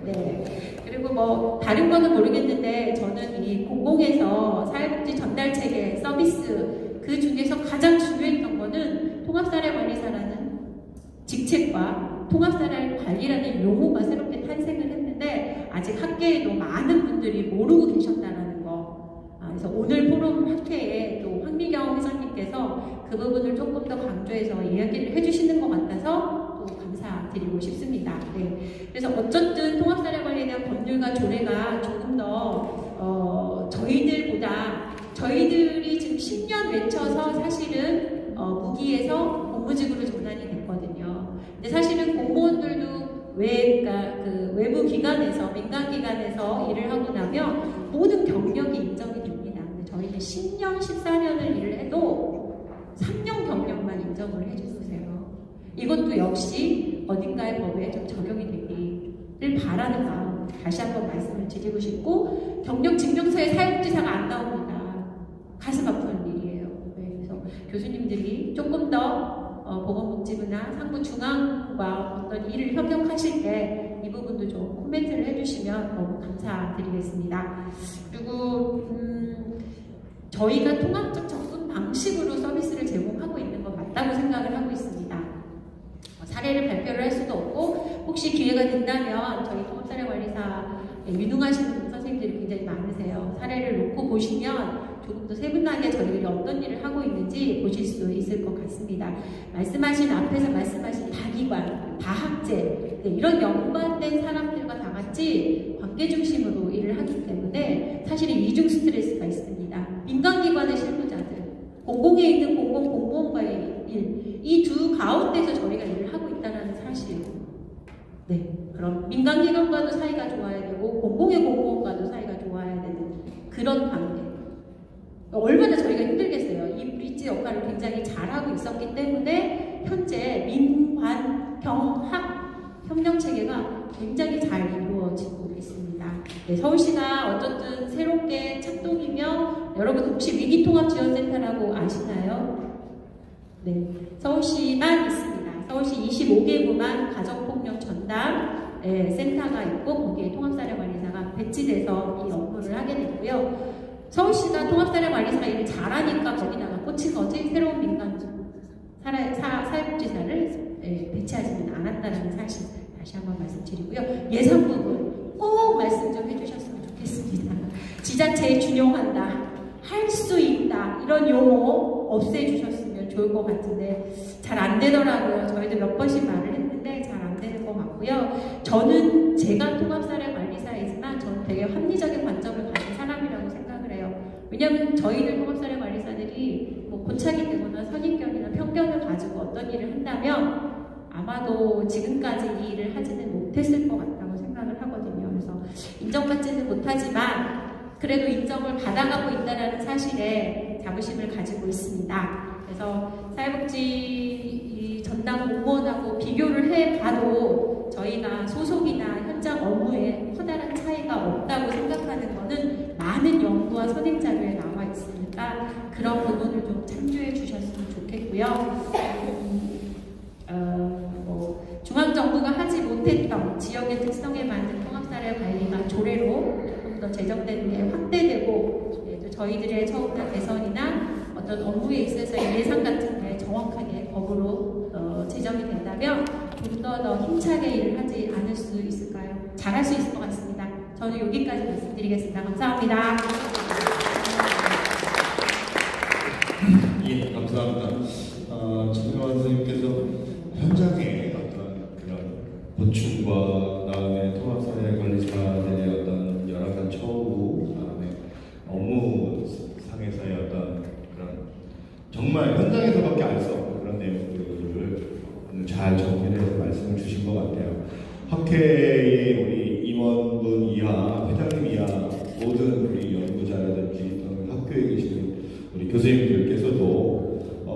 네. 그리고 다른 거는 모르겠는데 저는 이 공공에서 사회복지 전달 체계 서비스 그 중에서 가장 중요했던 거는 통합사례관리사라는 직책과 통합사례관리라는 용어가 새롭게 탄생을 했는데 아직 학계에도 많은 분들이 모르고 계셨다는 거. 그래서 오늘 포럼 학회에 또 황미경 회장님께서 그 부분을 조금 더 강조해서 이야기를 해주시는 것 같아서 또 감사드리고 싶습니다. 네. 그래서 어쨌든 통합사례관리에 대한 법률과 조례가 조금 더 저희들이 지금 10년 외쳐서 사실은 무기에서 공무직으로 전환이 됐거든요. 근데 사실은 공무원들도 외부 기관에서 민간 기관에서 일을 하고 나면 모든 경력이 인정이 됩니다. 근데 저희는 10년, 14년을 일을 해도 3년 경력만 인정을 해주세요. 이것도 역시 어딘가의 법에 좀 적용이 되기를 바라는 마음 다시 한번 말씀을 드리고 싶고, 경력 증명서에 사회복지사가 안 나옵니다. 가슴 아픈 일이에요. 네, 그래서 교수님들이 조금 더 보건복지부나 상부중앙과 어떤 일을 협력하실 때 이 부분도 좀 코멘트를 해주시면 너무 감사드리겠습니다. 그리고 저희가 통합적 접근 방식으로 서비스를 제공하고 있는 건 맞다고 생각을 하고 있습니다. 사례를 발표를 할 수도 없고, 혹시 기회가 된다면 저희 통합사례관리사에 유능하신 선생님들이 굉장히 많으세요. 사례를 놓고 보시면 조금 더 세분하게 저희들이 어떤 일을 하고 있는지 보실 수 있을 것 같습니다. 앞에서 말씀하신 다기관, 다학제, 이런 연관된 사람들과 다 같이 관계 중심으로 일을 하기 때문에 사실은 이중 스트레스가 있습니다. 민간기관의 실무자들, 공공에 있는 공무원과의 일, 이 두 가운데서 저희가 일을 하고 있다는 사실. 네, 그럼 민간기관과도 사이가 좋아야 되고 공공의 공무원과도 사이가 좋아야 되는 그런 관계. 얼마나 저희가 힘들겠어요. 이 브릿지 역할을 굉장히 잘하고 있었기 때문에 현재 민관경학 협력체계가 굉장히 잘 이루어지고 있습니다. 네, 서울시가 어쨌든 새롭게 착동이며, 여러분 혹시 위기통합지원센터라고 아시나요? 네, 서울시만 있습니다. 서울시 25개구만 가정폭력 전담 센터가 있고 거기에 통합사례관리사가 배치돼서 이 업무를 하게 됐고요. 서울시가 통합사례관리사가 일을 잘하니까 거기다가 꽂힌 거지 새로운 민간 사회복지사를 배치하지는 않았다는 사실 다시 한번 말씀드리고요. 예산 부분 꼭 말씀 좀 해주셨으면 좋겠습니다. 지자체에 준용한다, 할 수 있다 이런 용어 없애주셨으면 좋을 것 같은데 잘 안 되더라고요. 저희도 몇 번씩 말을 했는데 잘 안 되는 것 같고요. 저는 제가 통합사례관리사이지만 저는 되게 합리적인 관점을 가진 사람이라고 생각을 해요. 왜냐하면 저희들 통합사례관리사들이 뭐 고착이 되거나 선입견이나 편견을 가지고 어떤 일을 한다면 아마도 지금까지 이 일을 하지는 못했을 것 같다고 생각을 하거든요. 그래서 인정받지는 못하지만 그래도 인정을 받아가고 있다는 사실에 자부심을 가지고 있습니다. 그래서 사회복지 전담 공무원하고 비교를 해봐도 저희가 소속이나 현장 업무에 커다란 차이가 없다고 생각하는 것은 많은 연구와 선행 자료에 나와 있으니까 그런 부분을 좀 참조해 주셨으면 좋겠고요. 중앙정부가 하지 못했던 지역의 특성에 맞는 통합사례 관리가 조례로 조금 더 제정되는 게 확대되고 또 저희들의 처우나 개선이나 어떤 업무에 있어서의 예산 같은 게 정확하게 법으로 제정이 된다면 좀 더 힘차게 일을 하지 않을 수 있을까요? 잘할 수 있을 것 같습니다. 저는 여기까지 말씀드리겠습니다. 감사합니다. 예, 감사합니다. 정명환 선생님께서 현장의 어떤 그런 보충과 그다음에 통합사회관리사들의 어떤 열악한 처우, 그다음에 업무상에서의 어떤 그런 정말 현장에서밖에 알 수 없는 그런 내용들을 오늘 잘 정리해서 말씀을 주신 것 같아요. 학회의 우리 임원분 이하, 회장님 이하 모든 우리 연구자라든지 또는 학교에 계시는 우리 교수님들께서도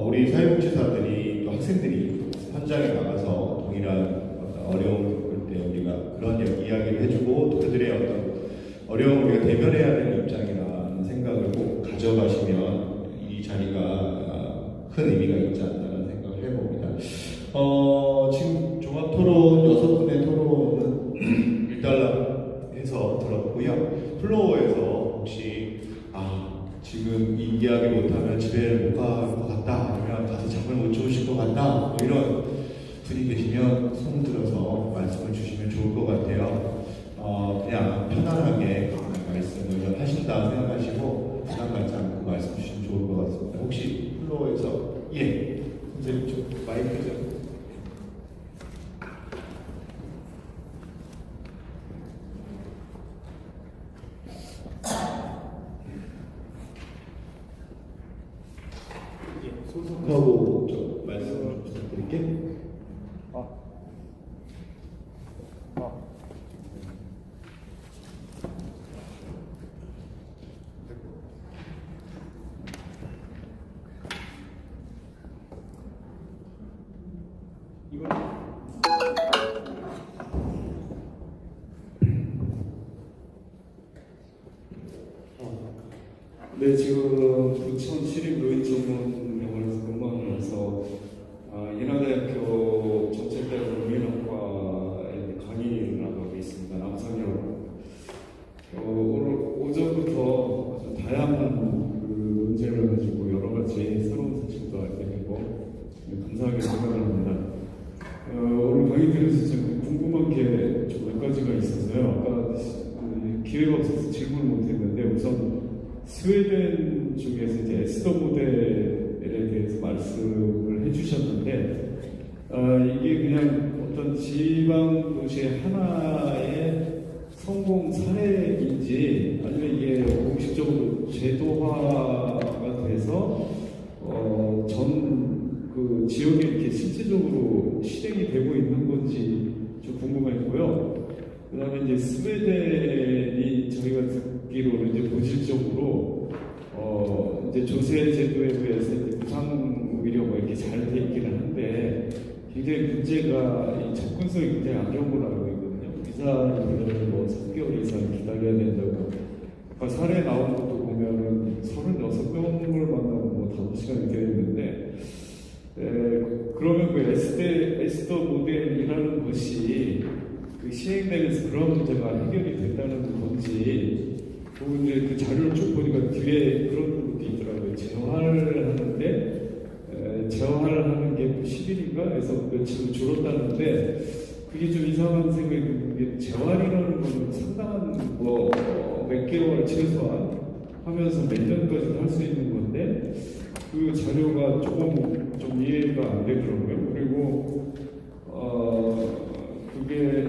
우리 사회복지사들이 또 학생들이 현장에 나가서 동일한 어떤 어려움을 겪을 때 우리가 그런 이야기를 해주고 또 그들의 어떤 어려움을 우리가 대변해야 되는 입장이라는 생각을 꼭 가져가시면 이 자리가 큰 의미가 있지 않나라는 생각을 해봅니다. 지금 종합토론 6분의 토론은 일단락해서 들었고요. 플로어에서 혹시 지금 이 이야기 못하면 집에 못 갈 것 같다, 아니면 가서 잠을 못 주무실 것 같다, 뭐 이런 분이 계시면 손 들어서 말씀을 주시면 좋을 것 같아요. 그냥 편안하게 말씀을 하신다 생각하시고 부담 갖지 않고 말씀 주시면 좋을 것 같습니다. 혹시 플로어에서 선생님 좀 마이크 좀. 소속하고 좀 말씀을 부탁드릴게요. 네, 지금 부천 시립 노인 전문병원에서 근무하면서 인하대학교 정책대학원 노인학과에 강의를 나가고 있습니다. 남성형. 오늘 오전부터 아주 다양한 그 문제를 가지고 여러 가지 새로운 사실도 알게 되고 감사하게 생각을 합니다. 오늘 강의 들으면서 좀 궁금한 게 좀 몇 가지가 있어서요. 아까 기회가 없어서 질문을 못했는데 우선 스웨덴 중에서 이제 에스더 모델에 대해서 말씀을 해주셨는데 이게 그냥 어떤 지방 도시의 하나의 성공 사례인지 아니면 이게 공식적으로 제도화가 돼서 전 그 지역에 이렇게 실질적으로 실행이 되고 있는 건지 좀 궁금했고요. 그 다음에 이제 스웨덴이 저희가 듣기로는 이제 본질적으로 이제 조세 제도에 의해서 이제 부상 의료가 이렇게 잘 돼 있기는 한데 굉장히 문제가 이 접근성이 굉장히 어려운 걸로 알고 있거든요. 의사를 뭐 3개월 이상 기다려야 된다고. 아까 사례 나온 것도 보면은 36명을 만나고 뭐 5시간이 되었는데 그러면 그 에스더 모델이라는 것이 그 시행되면서 그런 문제가 해결이 된다는 건지 그 이제 그 자료를 쭉 보니까 뒤에 그런 것도 있더라고요. 재활을 하는데 재활을 하는 게 10일인가 해서 며칠 줄었다는데 그게 좀 이상한 생각이 드는 게 재활이라는 거는 상당한 뭐 몇 개월 최소한 하면서 몇 년까지도 할 수 있는 건데 그 자료가 조금 좀 이해가 안 되더라고요. 그리고 그게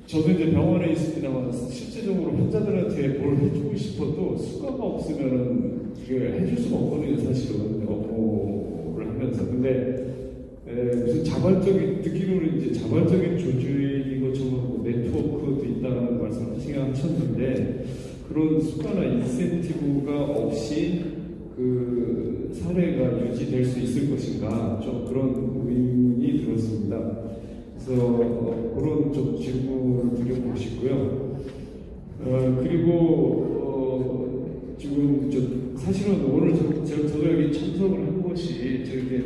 저도 이제 병원에 있습니다만 실제적으로 환자들한테 뭘 해주고 싶어도 수가가 없으면은 이게 해줄 수가 없거든요, 사실은 업무를 하면서. 근데 무슨 자발적인 듣기로는 이제 자발적인 조주인 것처럼 네트워크도 있다는 말씀을 하셨는데 그런 수가나 인센티브가 없이 그 사례가 유지될 수 있을 것인가 좀 그런 의문이 들었습니다. 그래서 그런 좀 질문을 드려보고 싶고요. 그리고 지금 사실은 오늘 저도 여기 참석을 한 것이 저기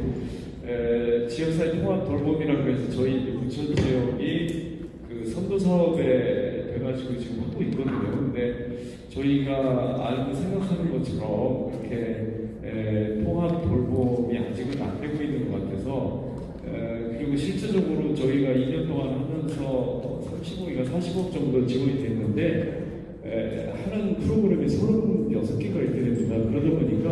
지역사회 통합 돌봄이라고 해서 저희 부천 지역이 그 선도 사업에 돼가지고 지금 하고 있거든요. 근데 저희가 알고 생각하는 것처럼 이렇게 통합 돌봄이 아직은 안 되고 있는 것 같아서 그리고 실질적으로 저희가 2년 동안 하면서 35억이나 40억 정도 지원이 됐는데 하는 프로그램이 36개가 있게 됩니다. 그러다 보니까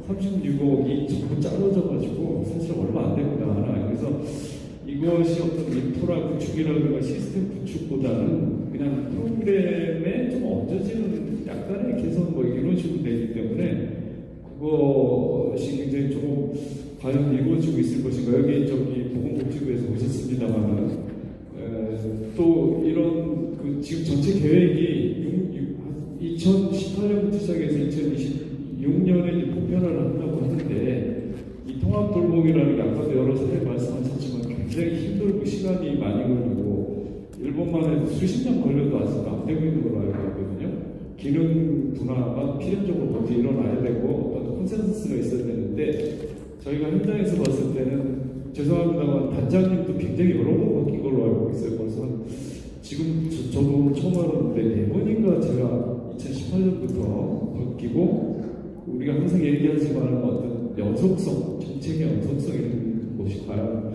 36억이 전부 짜러져가지고 사실 얼마 안 됩니다. 하나. 그래서 이것이 어떤 인프라 구축이라든가 시스템 구축보다는 그냥 프로그램에 좀 얹어지는 약간의 개선 뭐 이런 식으로 되기 때문에 그것이 굉장히 조금 과연 이루어지고 있을 것인가. 여기 보건복지부에서 오셨습니다만은 또 이런 그 지금 전체 계획이 2018년부터 시작해서 2026년에 보편화를 한다고 하는데 이 통합 돌봄이라는 게 아까도 여러 사례 말씀하셨지만 굉장히 힘들고 시간이 많이 걸리고 일본만 해도 수십 년 걸려도 아직 안 되고 있는 걸로 알고 있거든요. 기능 분화가 필연적으로 먼저 일어나야 되고 어떤 콘센서스가 있어야 되는데 저희가 현장에서 봤을 때는 죄송합니다만 단장님도 굉장히 여러 번 바뀐 걸로 알고 있어요. 벌써 지금 저도 오늘 처음 알았는데 4번인가 제가 2018년부터 바뀌고 우리가 항상 얘기하지만 어떤 연속성, 정책의 연속성이 있는 것이 과연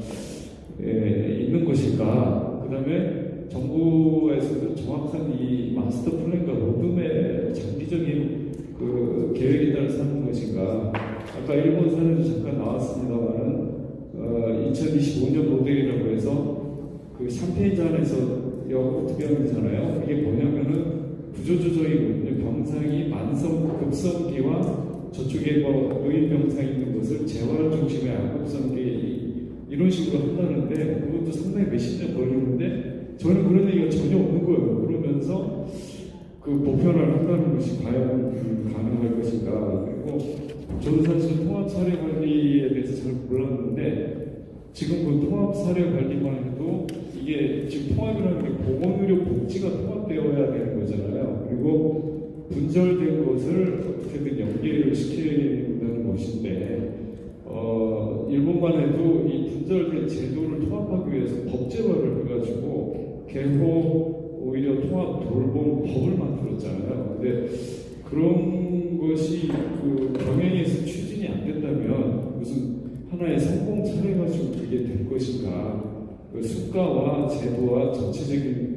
있는 것일까? 그 다음에 정부에서도 정확한 이 마스터 플랜과 로드맵 장기적인 그 계획에 따라서 하는 것인가? 아까 일본 사례도 잠깐 나왔습니다만은 2025년 모델이라고 해서 그 샴페인잔에서 여구투병이잖아요. 이게 뭐냐면은 구조조정이거든요. 병상이 만성 급성기와 저쪽에 뭐 노인 병상이 있는 것을 재활 중심의 악급성기 이런 식으로 한다는데 그것도 상당히 몇십 년 걸리는데 저는 그런 얘기가 전혀 없는 거예요. 그러면서 그 보편화를 한다는 것이 과연 가능할 것인가. 그리고 저는 사실 통합 사례 관리에 대해서 잘 몰랐는데 지금 그 통합 사례 관리만 해도 이게 지금 통합이라는 게 보건의료 복지가 통합되어야 되는 거잖아요. 그리고 분절된 것을 어떻게든 연계를 시키는 것인데 일본만 해도 이 분절된 제도를 통합하기 위해서 법제화를 해가지고 개호 오히려 통합 돌봄 법을 만들었잖아요. 근데 그런 것이 그 병행해서 추진이 안 된다면 무슨 하나의 성공 사례 가지고 그게 될 것인가? 그 수가와 제도와 전체적인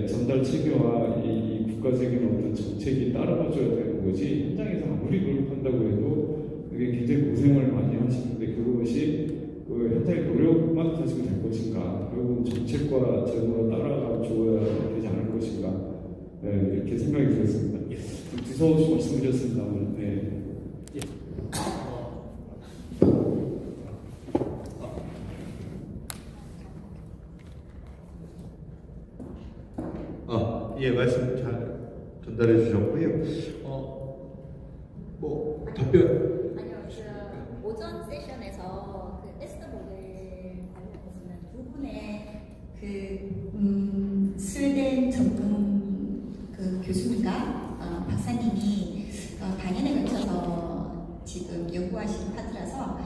전달 체계와 이 국가적인 어떤 정책이 따라가줘야 되는 거지. 현장에서 아무리 노력한다고 해도 그게 굉장히 고생을 많이 하시는데 그것이 그 현장의 노력만 가지고 될 것인가? 결국은 정책과 제도가 따라가줘야 되지 않을 것인가? 이렇게 생각이 들었습니다. 두서없이 말씀드렸습니다만. 말씀 잘 전달해 주셨고요. 뭐 답변. 아니요, 그 오전 세션에서 그 테스트 모델 관련해서는 두 분의 그 스웨덴 전문 그 교수님과 박사님이 반년에 걸쳐서 지금 연구하시는 파트라서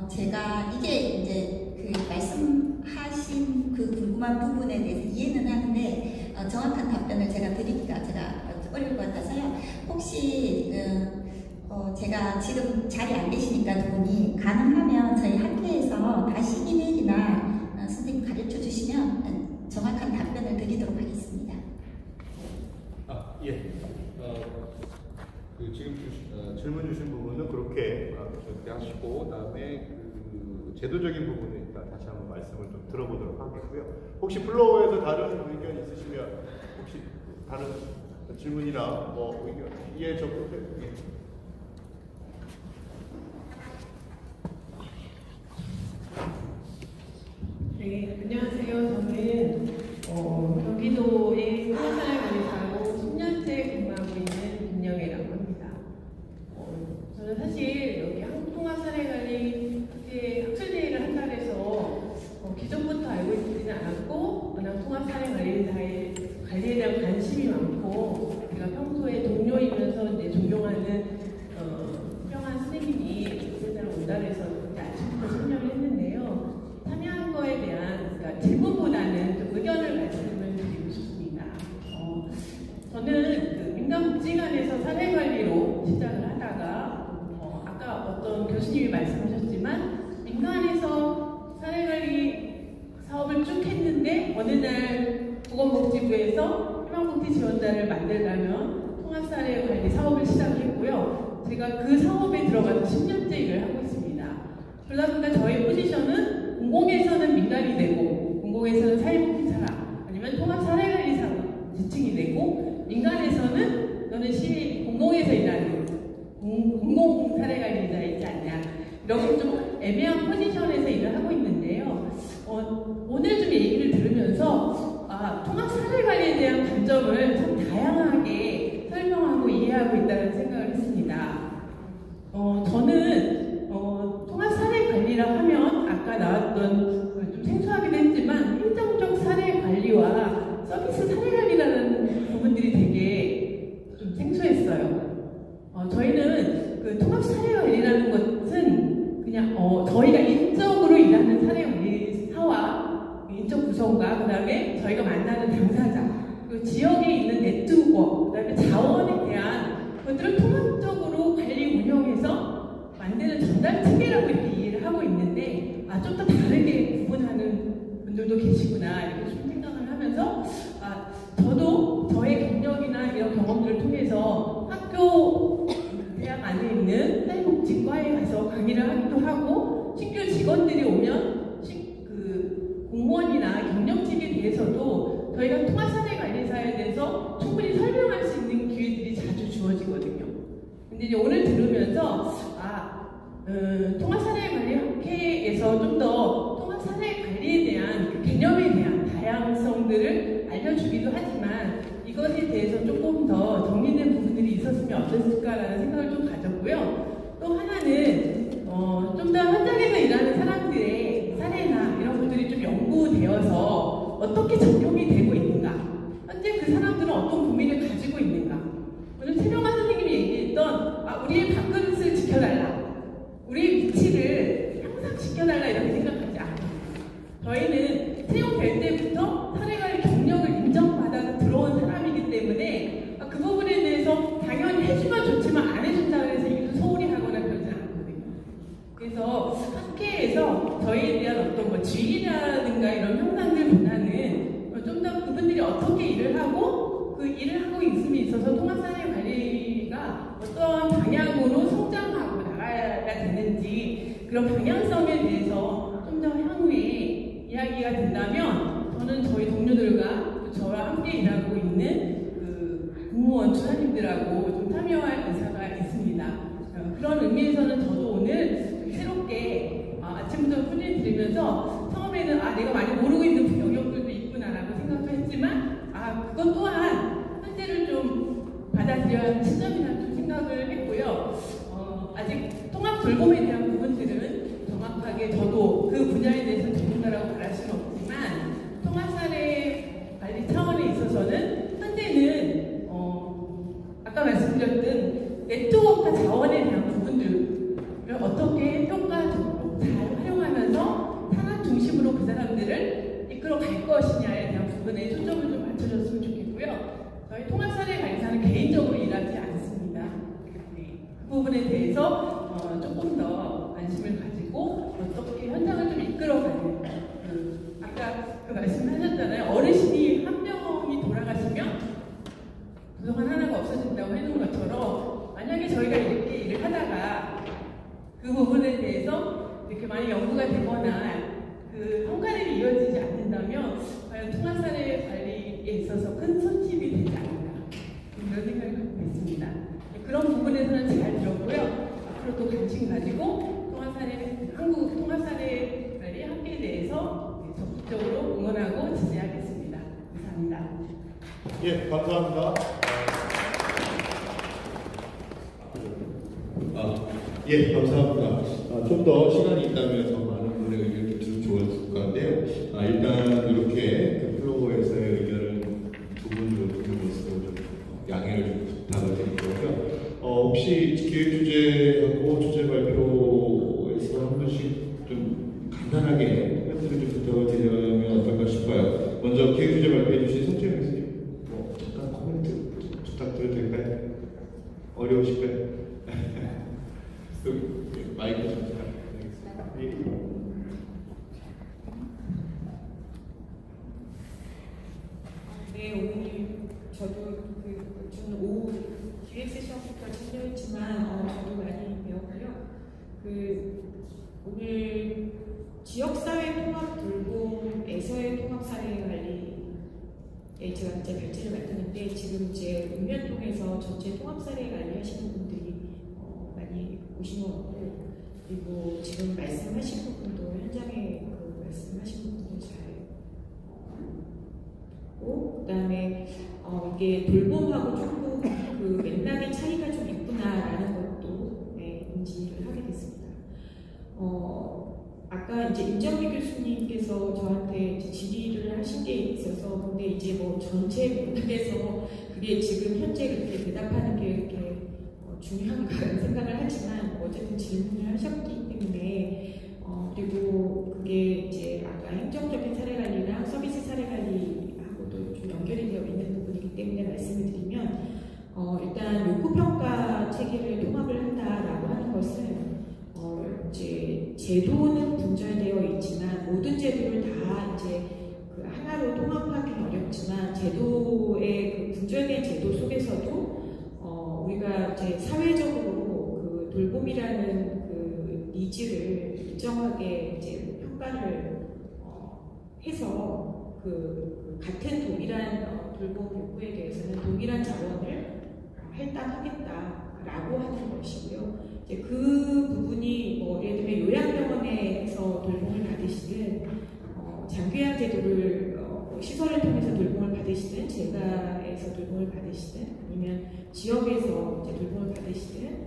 제가 이게 이제 그 말씀하신 그 궁금한 부분에 대해서 이해는 하는데 정확한 답변을 제가 드리기가 어려울 것 같아서요. 혹시 제가 지금 자리에 안 계시니까 두 분이 가능하면 저희 학회에서 다시 이메일이나 선생님 가르쳐 주시면 정확한 답변을 드리도록 하겠습니다. 예. 지금 질문 주신 부분은 그렇게 하시고 그다음에 그 제도적인 부분은 일단 다시 한번 말씀을 좀 들어보도록 하겠고요. 혹시 플로어에서 다른 의견 있으시면 혹시 다른 질문이나 뭐 의견 이해 적극 네, 안녕하세요. 저는 경기도의 통합사회관리사로 10년째 근무하고 있는 김영애라고 합니다. 저는 사실 여기 한국통합사회관리 학술대회를 한다고 해서 기존부터 알고 있지는 않았고 워낙 통합사회관리사의 관리에 대한 관심이 많고 제가 평소에 동료이면서 이제 존경하는 훌륭한 선생님이 세상을 온다고 해서 아침부터 참여를 했는데요. 참여한 거에 대한 그러니까 질문보다는 좀 의견을 말씀을 드리고 싶습니다. 저는 그 민간복지관에서 사회관리로 시작을 하다가 아까 어떤 교수님이 말씀하셨지만 민간에서 사회관리 사업을 쭉 했는데 어느 날 보건복지부에서 희망복지지원단을 만들려면 통합사회관리 사업을 시작을 했고요. 제가 그 사업에 들어가서 10년째 일을 하고 있습니다. 그러다 보니까 저희 포지션은 공공에서는 민간이 되고 공공에서는 사회복지사라 아니면 통합사회관리사 지칭이 되고 민간에서는 너는 공공에서 일하는 공공사회관리사이지 않냐 이렇게 좀 애매한 포지션에서 일을 하고 있는데요. 오늘 좀 얘기를 들으면서 통합사회관리에 대한 관점을 참 다양하게 설명하고 이해하고 있다는 생각을 했습니다. 저는 통합사회관리라 하면 아까 나왔던 좀 생소하기도 했지만 행정적 사회관리와 서비스 사회관리라는 부분들이 되게 좀 생소했어요. 저희는 그 통합사회관리라는 것은 그냥 저희가 인적으로 일하는 사회관리사와 인적 구성과 그 다음에 저희가 만나는 당사자 그리고 지역에 있는 네트워크 그 다음에 자원에 대한 것들을 통합적으로 관리 운영해서 만드는 전달 체계라고 이렇게 이해를 하고 있는데 좀 더 다르게 구분하는 분들도 계시구나 이렇게 좀 생각을 하면서 저도 저의 경력이나 이런 경험들을 통해서 학교 대학 안에 있는 사회복지과에 가서 강의를 하기도 하고 신규 직원들이 오면 그 공무원이나 경력직에 대해서도 저희가 통합사회관리사에 대해서 충분히 설명할 수 있는 기회들이 자주 주어지거든요. 근데 이제 오늘 들으면서 통합사회관리 학회에서 좀 더 통합사회관리에 대한 그 개념에 대한 다양성들을 알려주기도 하지만 이것에 대해서 조금 더 정리된 부분들이 있었으면 어땠을까라는 생각을 좀 가졌고요. 또 하나는 좀 더 현장에서 일하는 사람들의 사례나 이런 것들이 좀 연구되어서 어떻게 적용이 되고 있는가, 현재 그 사람들은 어떤 고민을 가지고 있는가. 오늘 최명환 선생님이 얘기했던 우리의 밥그릇을 지켜달라, 우리의 위치를 향상시켜달라 이렇게 생각하지 않아요. 저희는 채용될 때부터 사회관리 경력을 인정받아서 들어온 사람이기 때문에 그 부분에 대해서 당연히 해주면 좋지만 안 해준다고 해서 이를 소홀히 하거나 그러지 않거든요. 그래서 학회에서 저희에 대한 어떤 지위라든가 이런 형상들보다는 좀 더 그분들이 어떻게 일을 하고 그 일을 하고 있음에 있어서 통합사회관리가 어떤 방향으로 성장하고 나가야 되는지 그런 방향성에 대해서 좀 더 향후에 이야기가 된다면 저는 저희 동료들과 저와 함께 일하고 있는 그 공무원 주사님들하고 좀 참여할 의사가 있습니다. 그런 의미에서는 저도 오늘 새롭게 아침부터 훈련 들으면서 처음에는 내가 많이 모르고 있는 영역들도 있구나라고 생각을 했지만 그것 또한 현재를 좀 받아들여야 하는 시점이라는 좀 생각을 했고요. 아직 통합 돌봄에 대한 부분들은 정확하게 저도 그 분야에 대해서 전문가라고 말할 수는 없지만 통합사회 관리 차원에 있어서는 현재는 아까 말씀드렸던 네트워크와 자원에 대한 부분들을 어떻게 효과적으로 잘 활용하면서 산업 중심으로 그 사람들을 이끌어 갈 것이냐에 대한 부분에 초점을 좀 맞춰줬으면 좋겠고 말씀드리고요. 저희 통합사례관리사는 개인적으로 일하지 않습니다. 그 부분에 대해서 조금 더 관심을 가지고 어떻게 현장을 좀 이끌어가는 아까 그 말씀하셨잖아요. 어르신이 한 명이 돌아가시면 부서관 하나가 없어진다고 해놓은 것처럼 만약에 저희가 이렇게 일을 하다가 그 부분에 대해서 이렇게 많이 연구가 되거나 그 성과들이 이어지지 않는다면 과연 통합사례 관리에 있어서 큰 손실이 되지 않을까 이런 생각을 갖고 있습니다. 그런 부분에서는 잘 들었고요. 앞으로도 관심 가지고 한국 통합사례 관리 학회에 대해서 적극적으로 응원하고 지지하겠습니다. 감사합니다. 예, 감사합니다. 예, 감사합니다. 좀 더 시간이 있다면 더 많은 분의 의견을 들으면 좋았을 것 같은데요. 일단 이렇게 그 플로어에서의 의견을 두 분으로 듣는 것으로 좀 양해를 좀 부탁을 드리고요. 혹시 기획 주제하고 주제 발표에서 한 분씩 좀 간단하게 멘트를 좀 부탁을 드리면 어떨까 싶어요. 먼저 기획 주제 발표해 주신 송채영 교수님, 잠깐 코멘트 부탁드려도 될까요? 어려우실까요? 마이크 좀 부탁드리겠습니다. 네, 오늘 저도 저는 오후 기획 세션부터 참여했지만 저도 많이 배웠고요. 오늘 지역사회 통합 돌봄에서의 통합사례 관리에 제가 이제 발제를 맡았는데 지금 이제 읍면동에서 전체 통합사례 관리 하시는 분들이 많이 오신 것 같고 그리고 지금 말씀하신 부분도 현장에 말씀하신 부분도 잘 그다음에 이게 돌봄하고 조금 맥락의 차이가 좀 있구나라는 것도 인지를 하게 됐습니다. 아까 이제 임정미 교수님께서 저한테 이제 질의를 하신 게 있어서 근데 이제 뭐 전체 맥락에서 그게 지금 현재 그렇게 대답하는 게 이렇게 중요한가라는 생각을 하지만 어쨌든 질문을 하셨기 때문에 그리고 그게 이제 아까 행정적인 사례 관리랑 서비스 사례 관리하고도 좀 연결이 되어 있는 부분이기 때문에 말씀을 드리면 일단 요구평가 체계를 통합을 한다라고 하는 것은 이제 제도는 분절되어 있지만 모든 제도를 다 이제 그 하나로 통합하기는 어렵지만 제도의 그 분절된 제도 속에서도 우리가 이제 사회적으로 그 돌봄이라는 그 니즈를 일정하게 이제 평가를 해서 그 같은 동일한 돌봄 욕구에 대해서는 동일한 자원을 할당하겠다라고 하는 것이고요. 이제 그 부분이 뭐 예를 들면 요양병원에서 돌봄을 받으시든 장교양 제도를 시설을 통해서 돌봄을 받으시든 재가에서 돌봄을 받으시든 아니면 지역에서 이제 돌봄을 받으시든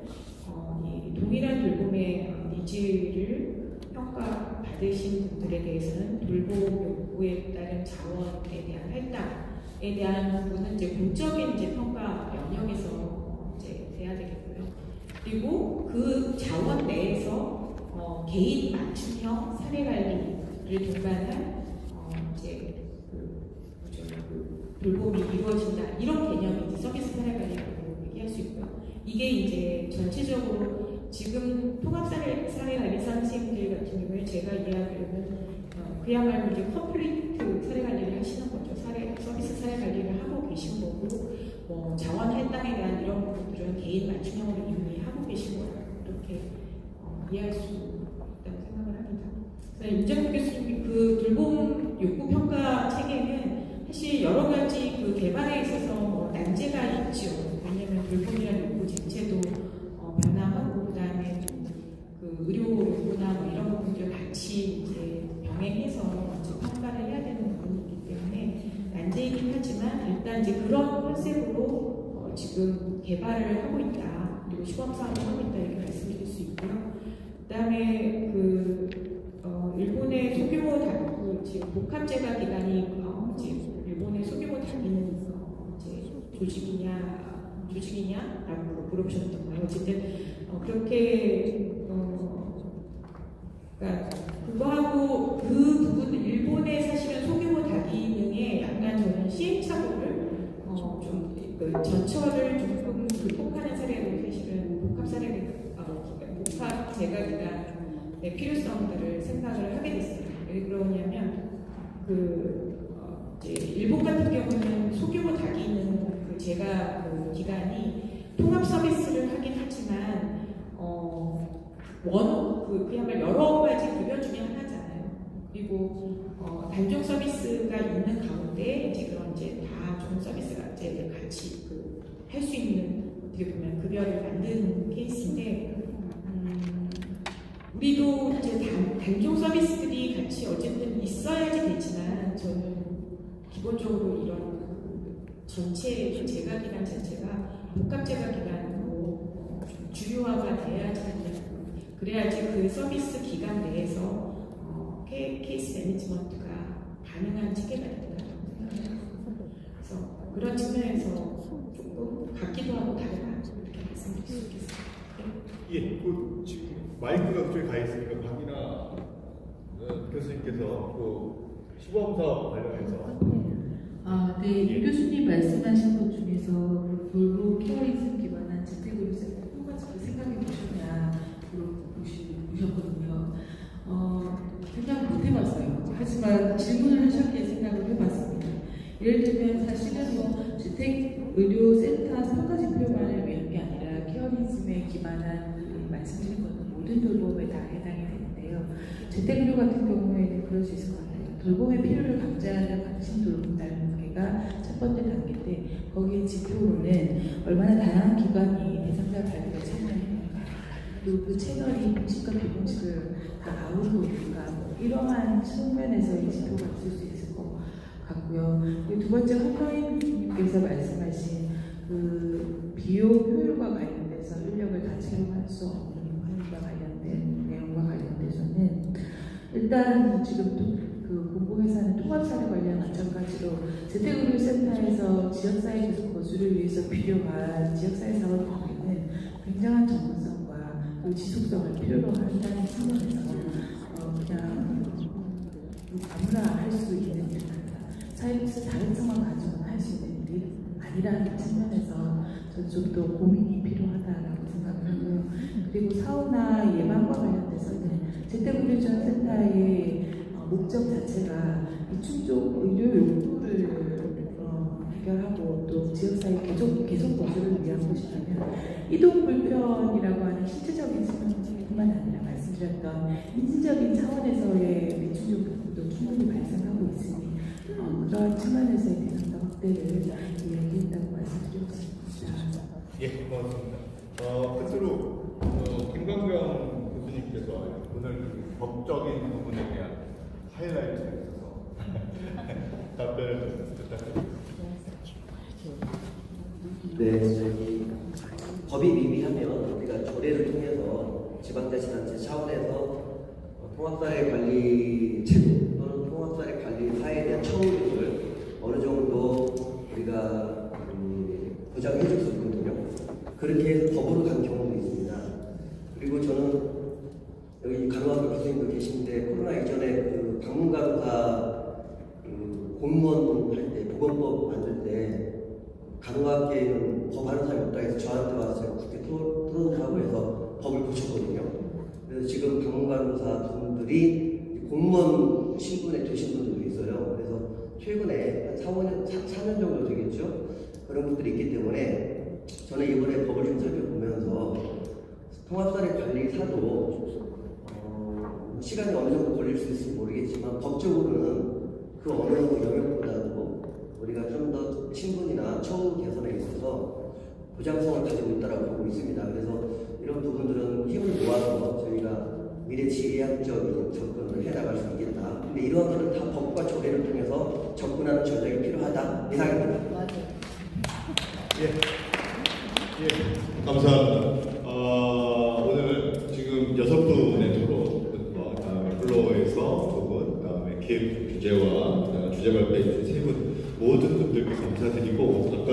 이 동일한 돌봄의 니즈를 평가받으신 분들에 대해서는 돌봄 욕구에 따른 자원에 대한 할당에 대한 부분은 이제 공적인 이제 평가 영역에서 이제 돼야 되겠고요. 그리고 그 자원 내에서 개인 맞춤형 사례 관리를 동반한 이제 돌봄이 이루어진다 이런 개념이 이제 서비스 사례 관리라고 얘기할 수 있고요. 이게 이제 전체적으로 지금 통합사례 관리사 선생님들 같은 경우에 제가 이해하기로는 그야말로 이제 컴플리트 사례 관리를 하시는 거죠. 서비스 사례 관리를 하고 계신 거고 뭐 자원 할당에 대한 이런 부분들은 개인 맞춤형으로 이미 하고 계신 거라고 이렇게 이해할 수 있다고 생각을 합니다. 그래서 임정국 교수님이 그 돌봄 욕구 평가 체계는 사실 여러 가지 그 개발에 있어서 뭐 난제가 있죠. 왜냐하면 돌봄이라는 욕구 자체도 변화하고 그다음에 그 의료 욕구나 뭐 이런 부분들 같이 이제 병행해서 이제 평가를 해야 되는 부분이기 때문에 난제이긴 하지만 일단 이제 그런 컨셉으로 지금 개발을 하고 있다. 그리고 시범 사업을 하고 있다 이렇게 말씀드릴 수 있고요. 그다음에 일본의 소규모 지금 복합제가 기관이 일본의 소규모 다니는 이제 조직이냐라고 물어보셨던 거예요. 어쨌든 그렇게 그러니까 그거하고 그 부분 일본의 사실은 소규모 다기능에 약간 저는 시행착오를 그 전철을 조금 극복하는 사례로 사실은 복합 재가 기간의 필요성들을 생각을 하게 됐어요. 왜 그러냐면 이제 일본 같은 경우는 소규모 닭이는 그 재가 그 기간이 통합 서비스를 하긴 하지만 그야말로 여러 가지 급여 중에 하나잖아요. 그리고 단종 서비스가 있는 가운데 이제 그런 이제 다종 서비스가 이제 같이 할 수 있는 어떻게 보면 급여를 만든 케이스인데 우리도 이제 단종 서비스들이 같이 어쨌든 있어야지 되지만 저는 기본적으로 이런 전체 재가 기간 자체가 복합 재가 기간으로 좀 주요화가 돼야지 그래야지 그 서비스 기간 내에서 케이스 매니지먼트가 가능한 체계가 된다고 생각합니다. 그래서 그런 측면에서 조금 같기도 하고 다르다 이렇게 말씀드릴 수 있겠습니다. 예, 지금 마이크가 그쪽에 가 있으니까 박이나 교수님께서 시범사업 관련해서 네, 유 교수님 말씀하신 것 중에서 볼보 케어리즘 기반한 재택의료센터 통과적으로 생각해 보셨냐 물어보셨거든요. 생각 못 해봤어요. 하지만 질문을 하셨기에 생각을 해봤습니다. 예를 들면 사실은 재택의료센터 성과 지표만을 위한 게 아니라 케어리즘에 기반한 말씀드린 것은 모든 돌봄에 다 해당이 되는데요. 재택의료 같은 경우에는 그럴 수 있을 것 같아요. 돌봄의 필요를 강조하는 관심 돌봄 단계가 첫 번째 단계인데 거기에 지표로는 얼마나 다양한 기관이 대상자 발굴에 참여했는가 그리고 그 채널이 공식과 비공식을 다 아우르고 있는가 이러한 측면에서 이 지표가 있을 수 있을 것 같고요. 그리고 두 번째 홍가인님께서 말씀하신 그 비용 효율과 관련돼서 인력을 다 채용할 수 없는 부분과 관련된 내용과 관련돼서는 일단 지금 그 공공회사는 통합사례 관련 마찬가지로 재택의료센터에서 지역사회 거주를 위해서 필요한 지역사회 사업 범위는 굉장한 전문성과 그 지속성을 필요로 한다는 측면에서 그냥 아무나 할 수 있는 일이 아니라 사회에서 다른 상황 가지고는 할 수 있는 일이 아니라는 측면에서 저는 좀 더 고민이 필요하다라고 생각을 하고요. 그리고 사후나 예방과 관련돼서는 재택의료센터의 목적 자체가 이충족 의료 용도를 해결하고 또 지역사회 계속 거주를 위한 것이라면 이동 불편이라고 하는 신체적인 측면뿐만 아니라 말씀드렸던 인지적인 차원에서의 미충족 부분도 충분히 발생하고 있으니 그러한 측면에서의 대상자 확대를 이야기했다고 말씀드리고 싶습니다. 예, 고맙습니다. 끝으로 김광경 교수님께서 오늘 법적인 부분에 대한 하이라이트에 있어서 답변을 좀 부탁드립니다. 네, 법이 미비하면 우리가 조례를 통해서 지방자치단체 차원에서 통합사회 관리 제도 또는 통합사회 관리 사회에 대한 처우를 어느 정도 우리가 보장해 줄 수 있거든요. 그렇게 해서 법으로 간 경우도 있습니다. 그리고 저는 여기 간호학과 교수님도 계신데 코로나 이전에 그 방문간호사 공무원 할 때 보건법 만들 때 간호학계에는 법 하는 사람이 없다 해서 저한테 와서 제가 그렇게 토론을 하고 해서 법을 고쳤거든요. 그래서 지금 방문간호사 분들이 공무원 신분에 되신 분들도 있어요. 그래서 최근에 한 4년 정도 되겠죠. 그런 분들이 있기 때문에 저는 이번에 법을 좀 살펴보면서 통합사례 관리사도 시간이 어느 정도 걸릴 수 있을지 모르겠지만 법적으로는 그 어느 영역보다도 우리가 좀 더 신분이나 처우 개선에 있어서 보장성을 가지고 있다고 보고 있습니다. 그래서 이런 부분들은 힘을 모아서 저희가 미래 지리학적인 접근을 해나갈 수 있겠다. 근데 이러한 것은 다 법과 조례를 통해서 접근하는 전략이 필요하다. 이상입니다. 맞아요. 예, 감사합니다. 오늘 지금 6분의 토론과 그다음에 플로어에서 2분, 그다음에 기획 주제와 그다음에 주제 발표해 주신 3분 모든 분들께 감사드리고 아까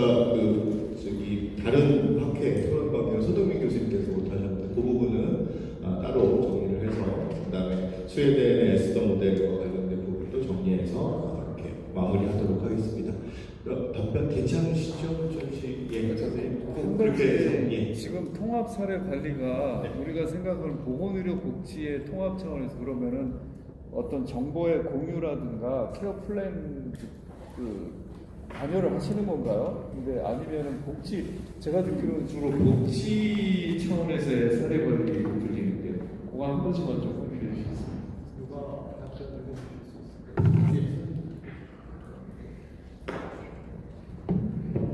다른 학회 토론 관계는 소동민 교수님께서 못하셨는데 그 부분은 따로 정리를 해서 그다음에 스웨덴의 에스더 모델과 관련된 부분도 정리해서 이렇게 마무리하도록 하겠습니다. 답변 괜찮으시죠? 예, 선생님. 그렇게 해서 예. 지금 통합 사례 관리가 네. 우리가 생각하는 보건의료 복지의 통합 차원에서 그러면은 어떤 정보의 공유라든가 케어 플랜 관여를 하시는 건가요? 근데 아니면은 복지 제가 듣기로는 주로 복지 차원에서의 사례 관리를 들리는데 그거 한 번씩만 좀 확인해 주시겠어요?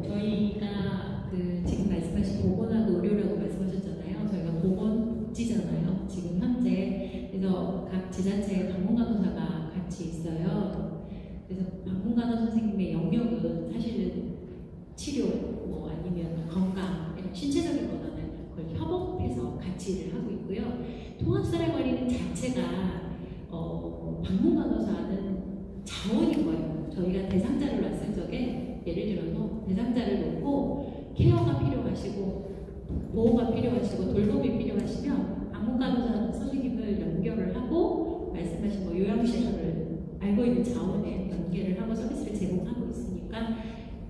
저희가 그 지금 말씀하신 보건하고 의료라고 말씀하셨잖아요. 저희가 보건지잖아요. 지금 현재 그래서 각 지자체에 방문간호사가 같이 있어요. 그래서 방문간호 선생님의 영역은 사실은 치료 뭐 아니면 건강 이런 신체적인 권한을 거의 협업해서 같이 일을 하고 있고요. 통합사례 관리는 자체가 방문간호사는 자원인 거예요. 저희가 대상자를 놨을 적에 예를 들어서 대상자를 놓고 케어가 필요하시고 보호가 필요하시고 돌봄이 필요하시면 방문간호사 선생님을 연결을 하고 말씀하신 뭐 요양시설을 알고 있는 자원에 연계를 하고 서비스를 제공하고 있으니까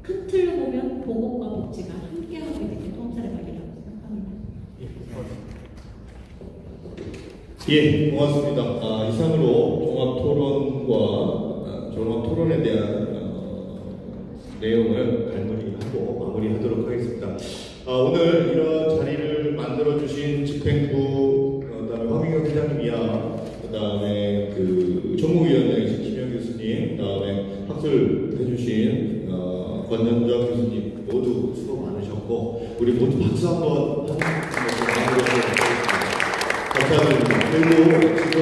큰 틀로 보면 보건과 복지가 함께하고 있는 게 통합사례 관리라고 생각합니다. 예, 고맙습니다. 이상으로 종합토론에 대한 내용을 갈무리하고 마무리하도록 하겠습니다. 오늘 이런 자리를 만들어주신 집행부, 그다음에 황민경 회장님이야, 그다음에 그 총무위원장이신 김영 교수님, 그다음에 학술해주신 권현정 교수님 모두 수고 많으셨고 우리 모두 박수 한번 마무리하도록 감사드립니다. 그리고 지금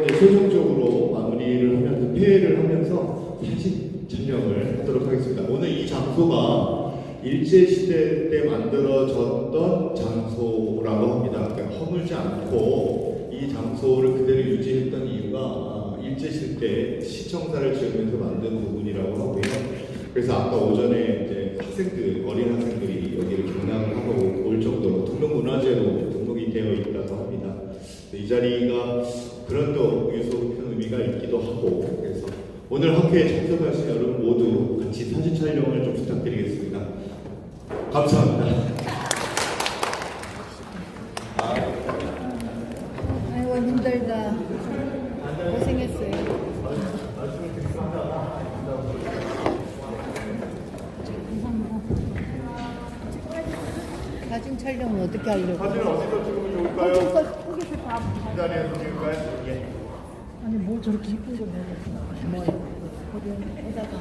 이제 최종적으로 마무리를 하면서 폐회를 하면서 사진 촬영을 하도록 하겠습니다. 오늘 이 장소가 일제시대 때 만들어졌던 장소라고 합니다. 그러니까 허물지 않고 이 장소를 그대로 유지했던 이유가 일제시대 때 시청사를 지으면서 만든 부분이라고 하고요. 그래서 아까 오전에 이제 어린 학생들이 여기를 경락을 하고 올 정도로 등록문화재로 등록이 되어 있다고 합니다. 이 자리가 그런 또 유서 깊은 의미가 있기도 하고, 그래서 오늘 학회에 참석하신 여러분 모두 같이 사진 촬영을 좀 부탁드리겠습니다. 감사합니다. 아이고 힘들다. 고생했어요. 사진 촬영은 어떻게 하려고? 사진을 어디서 찍으면 좋을까요? 거기서 다. 이 자리에서 찍을까요? 예. 아니 뭐 저렇게 이쁜 거 내가 뭐 어디다가